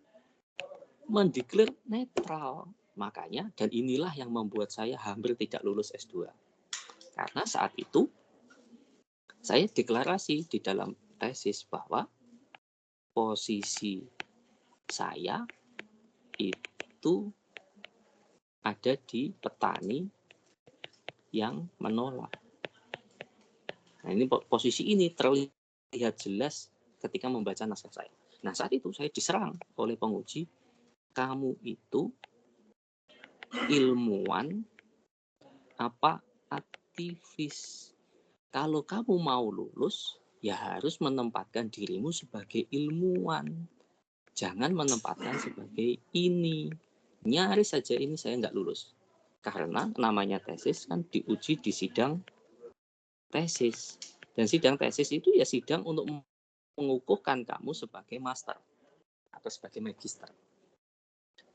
mendeklar netral. Makanya, dan inilah yang membuat saya hampir tidak lulus S2. Karena saat itu, saya deklarasi di dalam tesis bahwa posisi saya itu ada di petani yang menolak. Nah, ini posisi ini terlihat jelas ketika membaca naskah saya. Nah, saat itu saya diserang oleh penguji, kamu itu ilmuwan apa aktivis? Kalau kamu mau lulus, ya harus menempatkan dirimu sebagai ilmuwan. Jangan menempatkan sebagai ini. Nyaris saja ini saya nggak lulus. Karena namanya tesis kan diuji di sidang tesis. Dan sidang tesis itu ya sidang untuk mengukuhkan kamu sebagai master atau sebagai magister.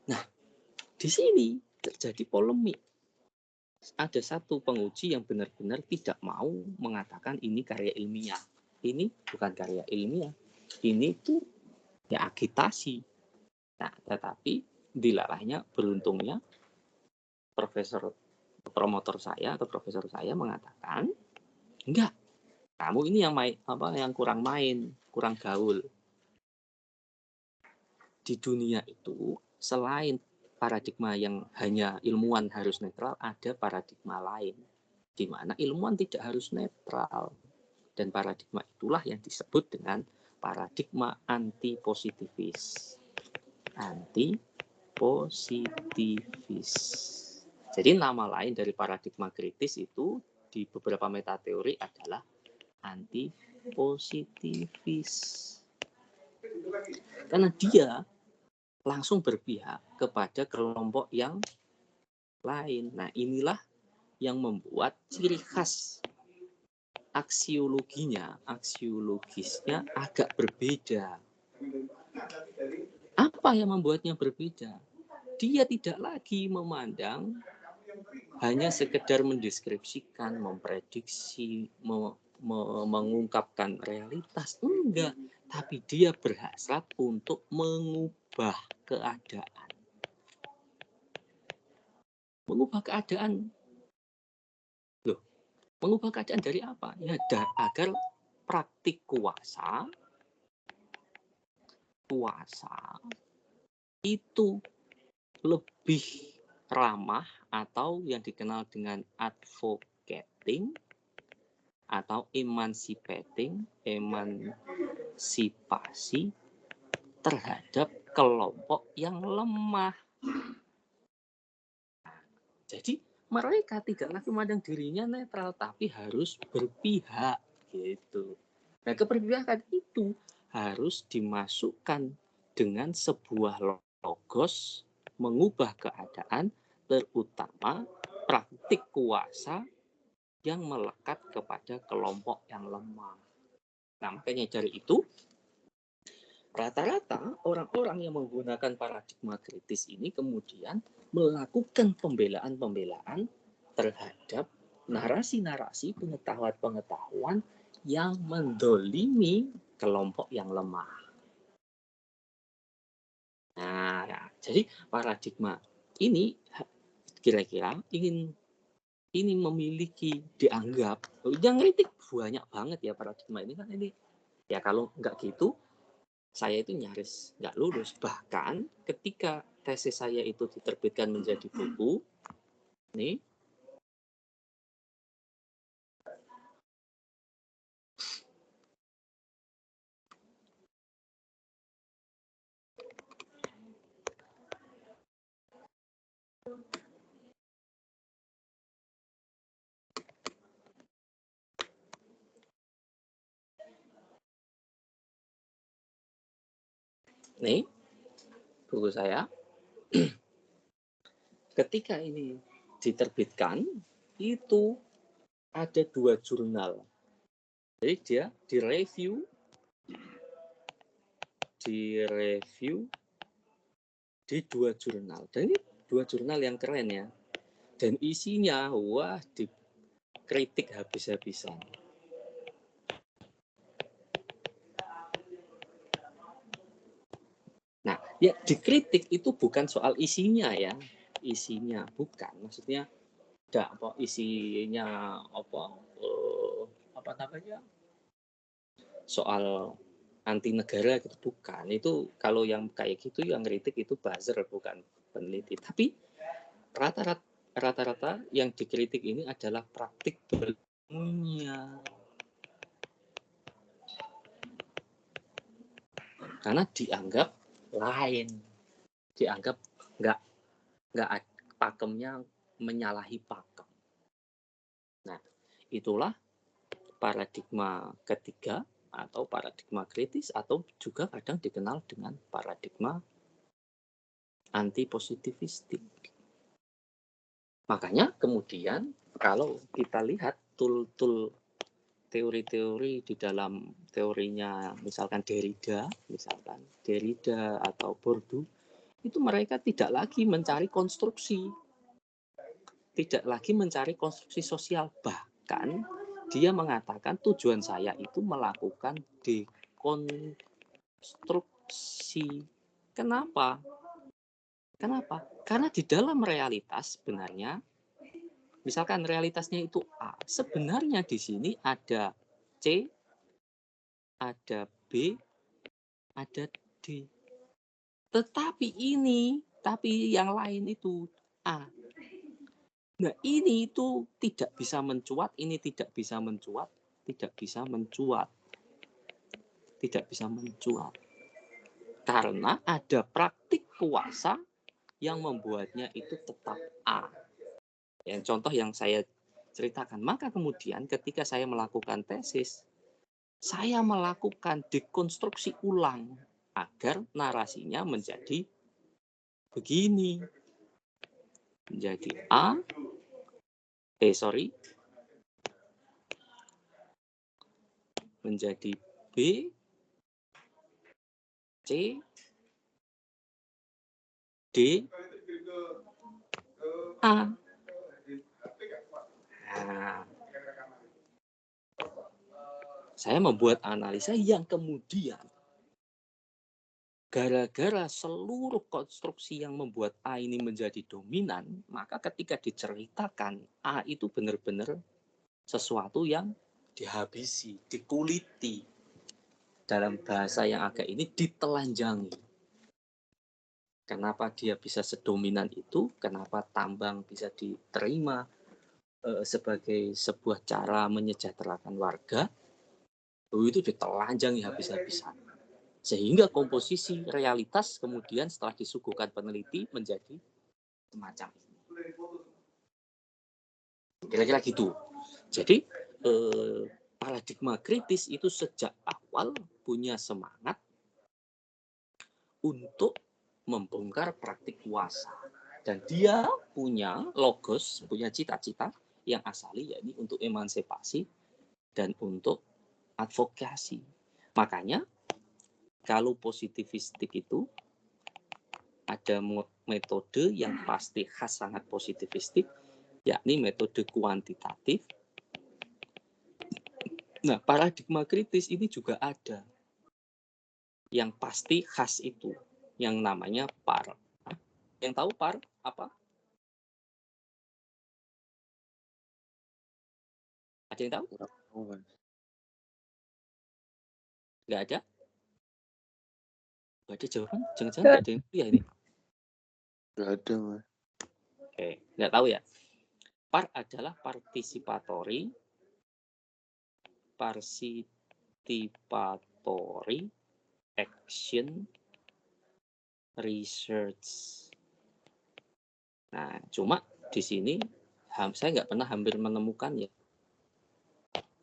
Nah, di sini terjadi polemik. Ada satu penguji yang benar-benar tidak mau mengatakan ini karya ilmiah. Ini bukan karya ilmiah. Ini tuh ya agitasi. Nah, tetapi dilalahnya beruntungnya promotor saya atau profesor saya mengatakan, enggak, kamu ini yang kurang main, kurang gaul. Di dunia itu selain paradigma yang hanya ilmuwan harus netral, ada paradigma lain di mana ilmuwan tidak harus netral. Dan paradigma itulah yang disebut dengan paradigma anti-positivis. Anti-positivis. Jadi nama lain dari paradigma kritis itu di beberapa metateori adalah anti-positivis. Karena dia langsung berpihak kepada kelompok yang lain. Nah, inilah yang membuat ciri khas aksiologisnya agak berbeda. Apa yang membuatnya berbeda? Dia tidak lagi memandang hanya sekedar mendeskripsikan, memprediksi, mengungkapkan realitas. Enggak, tapi dia berhasrat untuk mengubah keadaan. Mengubah keadaan. Loh, mengubah keadaan dari apa? Ya, agar praktik kuasa itu lebih ramah atau yang dikenal dengan advocating atau emansipasi terhadap kelompok yang lemah. Jadi mereka tidak lagi memandang dirinya netral, tapi harus berpihak gitu. Nah, keberpihakan itu harus dimasukkan dengan sebuah logos mengubah keadaan, terutama praktik kuasa yang melekat kepada kelompok yang lemah. Nah, makanya dari itu rata-rata orang-orang yang menggunakan paradigma kritis ini kemudian melakukan pembelaan terhadap narasi-narasi pengetahuan yang mendolimi kelompok yang lemah. Nah, jadi paradigma ini kira-kira ingin dianggap, yang kritik banyak banget ya paradigma ini kan ini. Ya kalau nggak gitu, saya itu nyaris nggak lulus. Bahkan ketika tesis saya itu diterbitkan menjadi buku, nih, buku saya, ketika ini diterbitkan, itu ada 2 jurnal. Jadi dia direview di 2 jurnal. Dan ini 2 jurnal yang keren ya. Dan isinya, wah, dikritik habis-habisan. Nah, ya dikritik itu bukan soal isinya ya. Isinya bukan. Maksudnya isinya apa namanya? Soal anti negara gitu bukan. Itu kalau yang kayak gitu yang kritik itu buzzer bukan peneliti. Tapi rata-rata yang dikritik ini adalah praktik berilmunya. Karena dianggap lain, dianggap nggak pakemnya menyalahi pakem. Nah, itulah paradigma ketiga atau paradigma kritis atau juga kadang dikenal dengan paradigma anti-positivistik. Makanya kemudian kalau kita lihat tool-tool teori-teori di dalam teorinya misalkan Derrida atau Bourdieu, itu mereka tidak lagi mencari konstruksi sosial, bahkan dia mengatakan tujuan saya itu melakukan dekonstruksi. Kenapa? Karena di dalam realitas sebenarnya, misalkan realitasnya itu A, sebenarnya di sini ada C, ada B, ada D. Tetapi yang lain itu A. Nah, ini itu tidak bisa mencuat, ini tidak bisa mencuat. Karena ada praktik kuasa yang membuatnya itu tetap A. Yang contoh yang saya ceritakan. Maka kemudian ketika saya melakukan tesis, saya melakukan dekonstruksi ulang agar narasinya menjadi begini. Menjadi menjadi B, C, D, A. Nah, saya membuat analisa yang kemudian gara-gara seluruh konstruksi yang membuat A ini menjadi dominan, maka ketika diceritakan A itu benar-benar sesuatu yang dihabisi, dikuliti. Dalam bahasa yang agak ini ditelanjangi. Kenapa dia bisa sedominan itu? Kenapa tambang bisa diterima sebagai sebuah cara menyejahterakan warga? Itu ditelanjangi habis-habisan. Sehingga komposisi realitas kemudian setelah disuguhkan peneliti menjadi semacam ini. Kira-kira gitu. Jadi paradigma kritis itu sejak awal punya semangat untuk membongkar praktik kuasa. Dan dia punya logos, punya cita-cita yang asali, yakni untuk emansipasi dan untuk advokasi. Makanya kalau positivistik itu ada metode yang pasti khas sangat positivistik, yakni metode kuantitatif. Nah, paradigma kritis ini juga ada yang pasti khas itu, yang namanya PAR. Yang tahu PAR apa? Ada yang tahu? Nggak ada? Nggak ada jawaban? Jangan-jangan nggak ada yang kuliah ini? Nggak ada, Mas. Oke, nggak tahu ya. PAR adalah participatory action research. Nah, cuma di sini saya nggak pernah hampir menemukan ya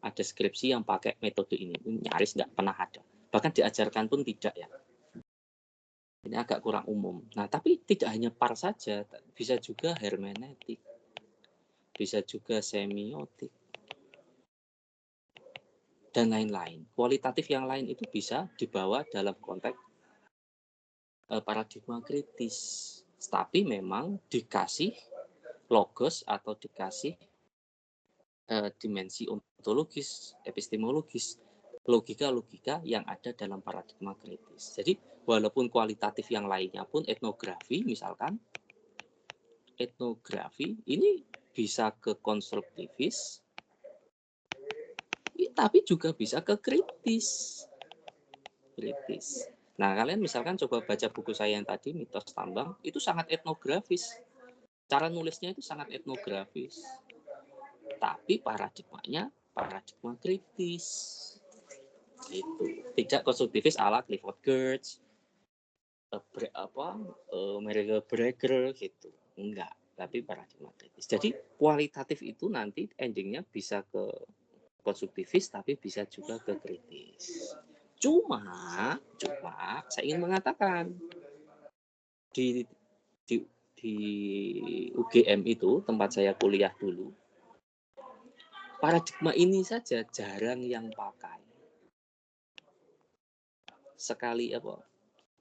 ada skripsi yang pakai metode ini. Nyaris nggak pernah ada. Bahkan diajarkan pun tidak ya. Ini agak kurang umum. Nah, tapi tidak hanya PAR saja, bisa juga hermeneutik, bisa juga semiotik, dan lain-lain. Kualitatif yang lain itu bisa dibawa dalam konteks paradigma kritis. Tapi memang dikasih logos atau dikasih dimensi ontologis, epistemologis, logika-logika yang ada dalam paradigma kritis. Jadi walaupun kualitatif yang lainnya pun etnografi misalkan, etnografi ini bisa ke konstruktivis, tapi juga bisa ke kritis. Nah, kalian misalkan coba baca buku saya yang tadi, Mitos Tambang, itu sangat etnografis. Cara nulisnya itu sangat etnografis. Tapi paradigmanya paradigma kritis. Itu tidak konstruktivis ala Clifford Geertz, Muriel Breger gitu. Enggak, tapi paradigma kritis. Jadi kualitatif itu nanti endingnya bisa ke konstruktivis tapi bisa juga ke kritis. Cuma saya ingin mengatakan di UGM itu tempat saya kuliah dulu, paradigma ini saja jarang yang pakai. Sekali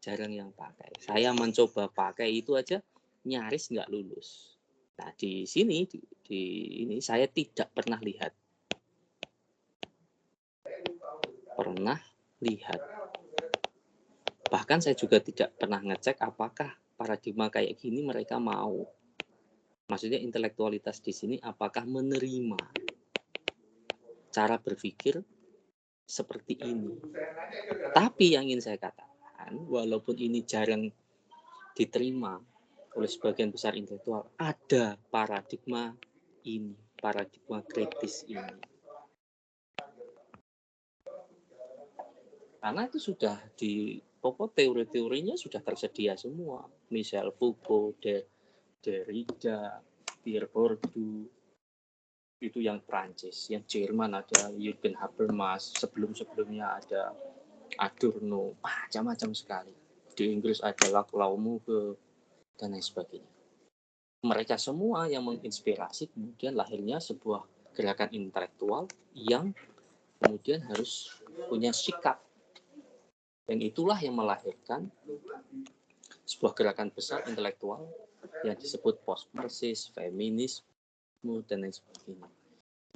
jarang yang pakai. Saya mencoba pakai itu aja nyaris nggak lulus. Nah di sini di ini saya tidak pernah lihat. Bahkan saya juga tidak pernah ngecek apakah paradigma kayak gini mereka mau. Maksudnya intelektualitas di sini apakah menerima cara berpikir seperti ini. Tapi yang ingin saya katakan, walaupun ini jarang diterima oleh sebagian besar intelektual, ada paradigma ini, paradigma kritis ini. Karena itu sudah di teori-teorinya sudah tersedia semua. Michel Foucault, Derrida, Pierre Bourdieu, itu yang Prancis, yang Jerman ada Jürgen Habermas, sebelum-sebelumnya ada Adorno, macam-macam sekali. Di Inggris ada Laclau, dan lain sebagainya. Mereka semua yang menginspirasi kemudian lahirnya sebuah gerakan intelektual yang kemudian harus punya sikap. Dan itulah yang melahirkan sebuah gerakan besar intelektual yang disebut post-marxis, feminisme, dan lain sebagainya.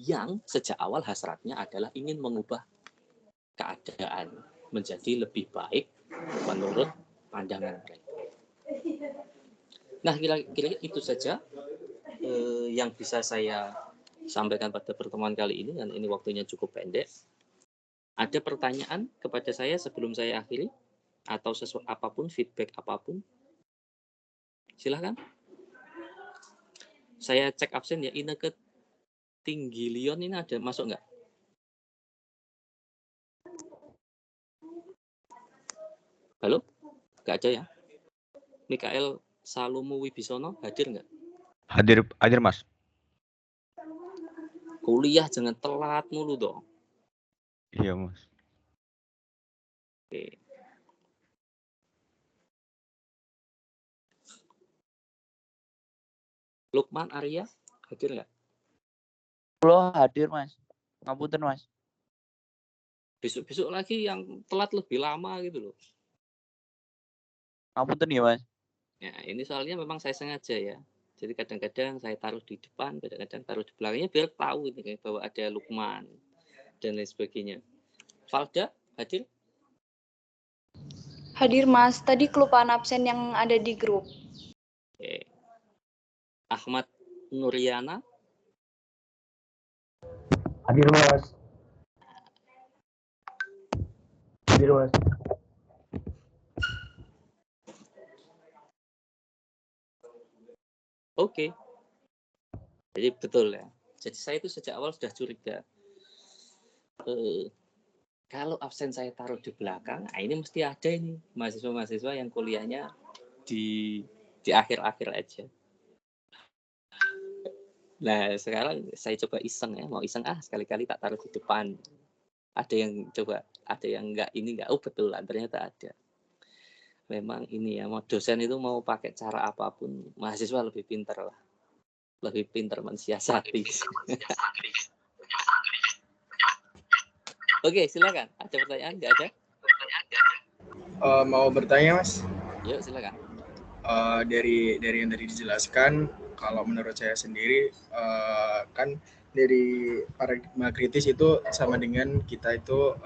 Yang sejak awal hasratnya adalah ingin mengubah keadaan menjadi lebih baik menurut pandangan mereka. Nah, kira-kira itu saja yang bisa saya sampaikan pada pertemuan kali ini, dan ini waktunya cukup pendek. Ada pertanyaan kepada saya sebelum saya akhiri? Atau sesuatu apapun, feedback apapun? Silahkan. Saya cek absen ya, Ineke Tinggilion ini ada masuk nggak? Halo? Nggak ada ya? Mikael Salomo Wibisono hadir nggak? Hadir Mas. Kuliah jangan telat mulu dong. Iya Mas. Oke. Lukman Arya hadir nggak? Lo hadir Mas. Ngapunten Mas. Besok-besok lagi yang telat lebih lama gitu loh. Ngapunten ya Mas. Ya ini soalnya memang saya sengaja ya. Jadi kadang-kadang saya taruh di depan, kadang-kadang taruh di belakangnya biar tahu ini bahwa ada Lukman dan lain sebagainya. Valda hadir? Hadir Mas, tadi kelupaan absen yang ada di grup. Oke. Ahmad Nuryana? Hadir Mas. Hadir Mas. Oke. Jadi betul ya. Jadi saya itu sejak awal sudah curiga. Kalau absen saya taruh di belakang, ini mesti ada ini mahasiswa-mahasiswa yang kuliahnya di akhir-akhir aja. Nah sekarang saya coba iseng ya, mau iseng sekali-kali tak taruh di depan. Ada yang coba, ada yang enggak, oh betulan ternyata ada. Memang ini ya, mau dosen itu mau pakai cara apapun, mahasiswa lebih pintar lah, lebih pintar mensiasati. Oke, silakan. Ada pertanyaan? Nggak ada? Mau bertanya, Mas? Yuk, silakan. Dari yang tadi dijelaskan, kalau menurut saya sendiri, kan dari paradigma kritis itu sama dengan kita itu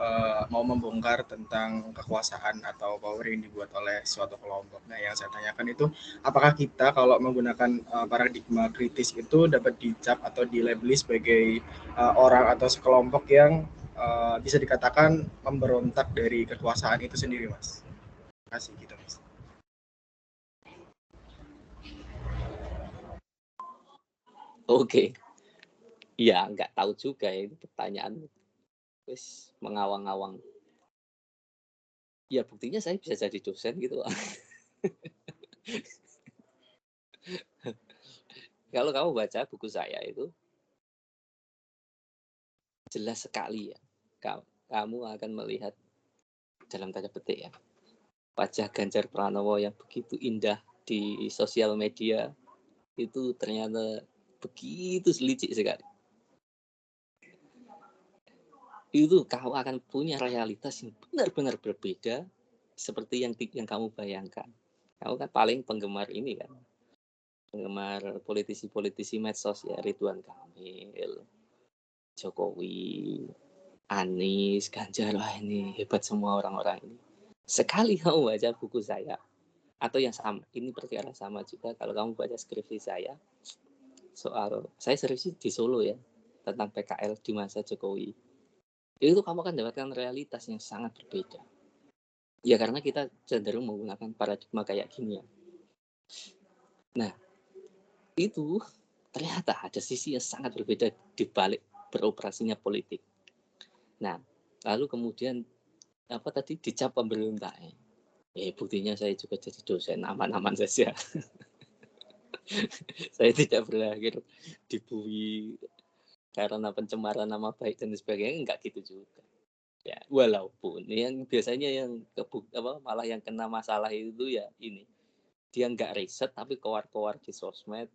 mau membongkar tentang kekuasaan atau power yang dibuat oleh suatu kelompok. Nah, yang saya tanyakan itu, apakah kita kalau menggunakan paradigma kritis itu dapat dicap atau dilabeli sebagai orang atau sekelompok yang bisa dikatakan memberontak dari kekuasaan itu sendiri, Mas? Terima kasih, gitu, Mas. Oke. Ya, nggak tahu juga ya, itu pertanyaan. Terus mengawang-awang. Ya, buktinya saya bisa jadi dosen gitu. Kalau kamu baca buku saya itu, jelas sekali ya, kamu akan melihat dalam tanda petik ya, wajah Ganjar Pranowo yang begitu indah di sosial media itu ternyata begitu licik sekali. itu kau akan punya realitas yang benar-benar berbeda seperti yang kamu bayangkan. Kamu kan paling penggemar ini kan, penggemar politisi-politisi medsos ya, Ridwan Kamil, Jokowi, Anies, Ganjar, wah ini hebat semua orang-orang ini. Sekali kamu baca buku saya, atau yang sama, ini perkara sama juga kalau kamu baca skripsi saya, soal, saya skripsi di Solo ya, tentang PKL di masa Jokowi. Itu kamu akan dapatkan realitas yang sangat berbeda. Ya karena kita cenderung menggunakan paradigma kayak gini ya. Nah, itu ternyata ada sisi yang sangat berbeda di balik beroperasinya politik. Nah, lalu kemudian apa tadi dicap pemerintah. Buktinya saya juga jadi dosen aman-aman saja. Saya tidak berakhir dibui karena pencemaran nama baik dan sebagainya, enggak gitu juga. Ya, walaupun yang biasanya yang malah yang kena masalah itu ya ini. Dia enggak riset tapi keluar-keluar di sosmed,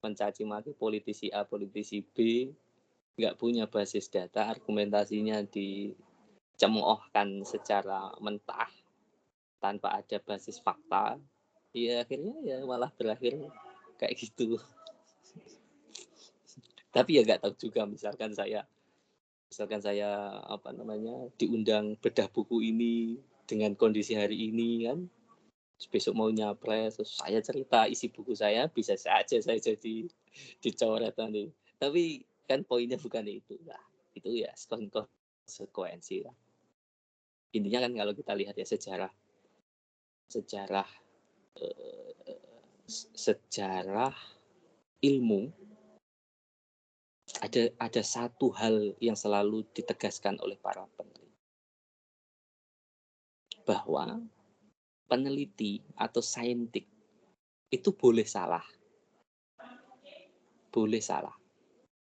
mencaci maki politisi A, politisi B, enggak punya basis data, argumentasinya dicemoohkan secara mentah tanpa ada basis fakta. Ya akhirnya ya malah berakhir kayak gitu. Tapi ya nggak tahu juga, misalkan saya diundang bedah buku ini dengan kondisi hari ini kan, besok mau nyapres, terus saya cerita isi buku saya, bisa saja saya jadi dicoret nanti. Tapi kan poinnya bukan itu lah, itu ya konsekuensi lah. Intinya kan kalau kita lihat ya sejarah ilmu, ada satu hal yang selalu ditegaskan oleh para peneliti, bahwa peneliti atau saintik itu boleh salah,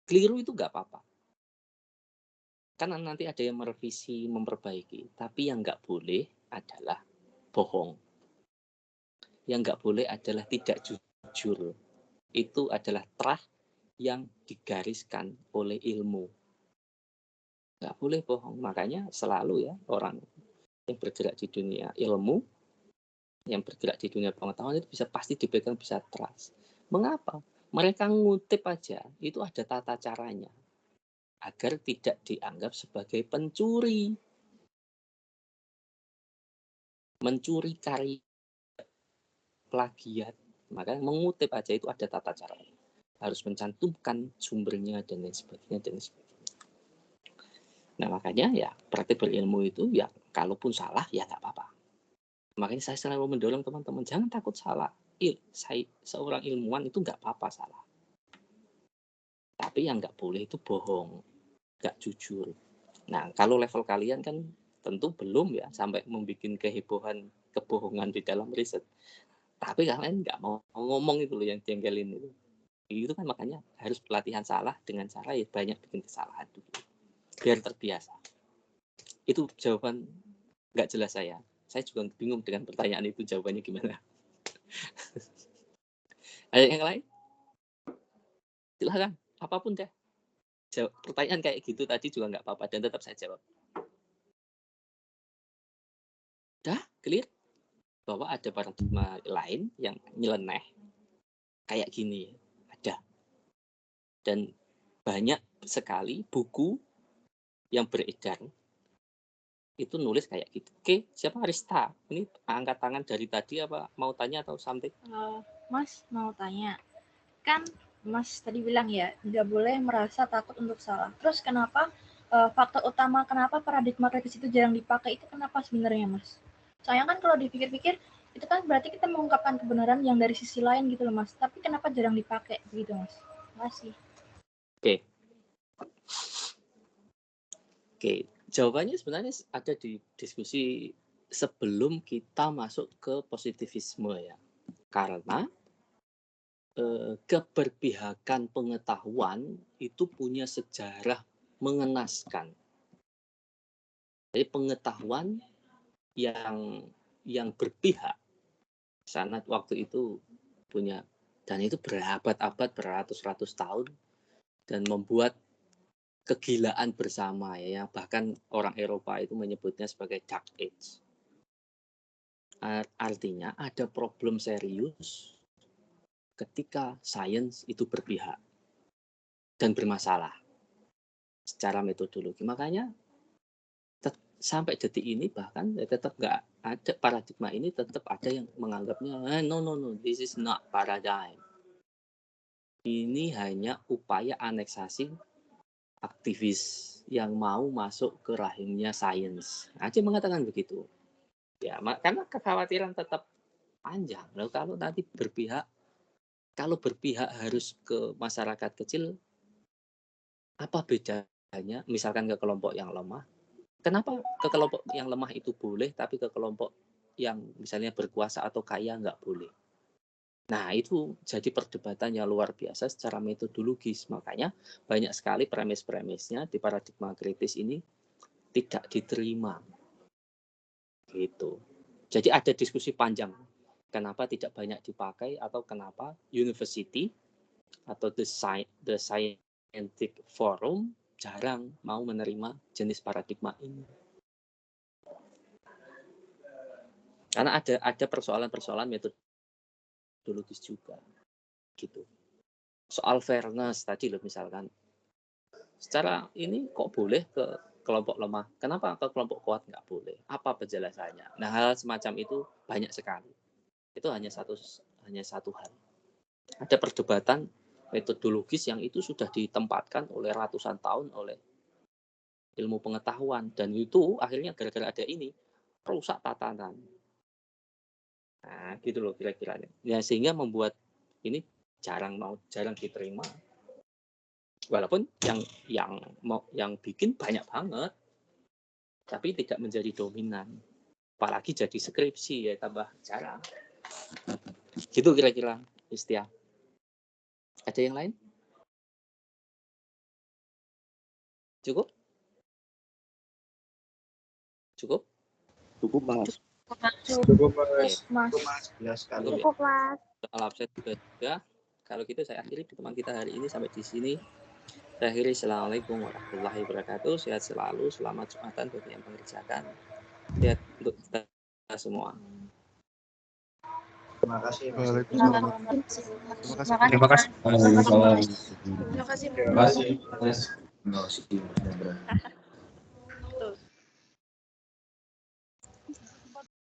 keliru itu nggak apa-apa, karena nanti ada yang merevisi, memperbaiki. Tapi yang nggak boleh adalah bohong, yang nggak boleh adalah tidak jujur. Itu adalah trah yang digariskan oleh ilmu. Nggak boleh bohong. Makanya selalu ya orang yang bergerak di dunia ilmu, yang bergerak di dunia pengetahuan itu pasti dipegang, bisa trust. Mengapa? Mereka ngutip aja itu ada tata caranya agar tidak dianggap sebagai pencuri, mencuri karya, plagiat. Maka mengutip aja itu ada tata caranya, harus mencantumkan sumbernya dan lain sebagainya. Nah makanya ya praktik berilmu itu ya kalaupun salah ya nggak apa-apa. Makanya saya selalu mendorong teman-teman jangan takut salah. Seorang ilmuwan itu nggak apa-apa salah. Tapi yang nggak boleh itu bohong, nggak jujur. Nah kalau level kalian kan tentu belum ya sampai membuat kebohongan di dalam riset. Tapi kalian nggak mau ngomong itu loh yang jengkelin itu. Itu kan makanya harus pelatihan salah dengan cara ya banyak bikin kesalahan dulu, biar terbiasa. Itu jawaban nggak jelas saya. Saya juga bingung dengan pertanyaan itu, jawabannya gimana. Ada yang lain? Silahkan, apapun deh. Pertanyaan kayak gitu tadi juga nggak apa-apa dan tetap saya jawab. Dah, clear? Bahwa ada paradigma lain yang nyeleneh kayak gini. Ada. Dan banyak sekali buku yang beredar itu nulis kayak gitu. Oke, siapa Arista? Ini angkat tangan dari tadi apa mau tanya atau something? Mas mau tanya, kan Mas tadi bilang ya nggak boleh merasa takut untuk salah. Terus kenapa faktor utama kenapa paradigma kritis itu jarang dipakai itu kenapa sebenarnya Mas? Soalnya kan kalau dipikir-pikir itu kan berarti kita mengungkapkan kebenaran yang dari sisi lain gitu loh Mas. Tapi kenapa jarang dipakai begitu Mas? Makasih. Oke. Jawabannya sebenarnya ada di diskusi sebelum kita masuk ke positivisme ya. Karena keberpihakan pengetahuan itu punya sejarah mengenaskan. Jadi pengetahuan yang berpihak sangat waktu itu punya, dan itu berabad-abad, beratus-ratus tahun, dan membuat kegilaan bersama ya, bahkan orang Eropa itu menyebutnya sebagai dark age. Artinya ada problem serius ketika sains itu berpihak dan bermasalah secara metodologi. Makanya sampai detik ini bahkan tetap nggak ada paradigma ini, tetap ada yang menganggapnya no, this is not paradigm. Ini hanya upaya aneksasi aktivis yang mau masuk ke rahimnya sains. Aceh mengatakan begitu. Ya, karena kekhawatiran tetap panjang. Lalu kalau nanti kalau berpihak harus ke masyarakat kecil, apa bedanya? Misalkan ke kelompok yang lemah. Kenapa ke kelompok yang lemah itu boleh, tapi ke kelompok yang misalnya berkuasa atau kaya nggak boleh? Nah, itu jadi perdebatan yang luar biasa secara metodologis. Makanya banyak sekali premis-premisnya di paradigma kritis ini tidak diterima. Gitu. Jadi ada diskusi panjang. Kenapa tidak banyak dipakai atau kenapa university atau the scientific forum jarang mau menerima jenis paradigma ini. Karena ada persoalan-persoalan metodologis juga. Gitu. Soal fairness tadi loh misalkan. Secara ini kok boleh ke kelompok lemah, kenapa ke kelompok kuat nggak boleh? Apa penjelasannya? Nah, hal semacam itu banyak sekali. Itu hanya satu hal. Ada perdebatan metodologis yang itu sudah ditempatkan oleh ratusan tahun oleh ilmu pengetahuan, dan itu akhirnya gara-gara ada ini rusak tatanan. Nah, gitu loh kira-kira. Ya, sehingga membuat ini jarang diterima. Walaupun yang bikin banyak banget, tapi tidak menjadi dominan. Apalagi jadi skripsi ya tambah jarang. Gitu kira-kira, Istia. Ada yang lain? Cukup? Cukup? Cukup, Mas. Cukup, Mas. Cukup, Mas. Soal absen juga. Kalau gitu saya akhiri pertemuan kita hari ini sampai di sini. Saya akhiri. Assalamualaikum warahmatullahi wabarakatuh. Sehat selalu. Selamat Jumatan bagi yang mengerjakan. Sehat untuk kita semua. Terima kasih. Terima kasih. Terima kasih. Terima kasih.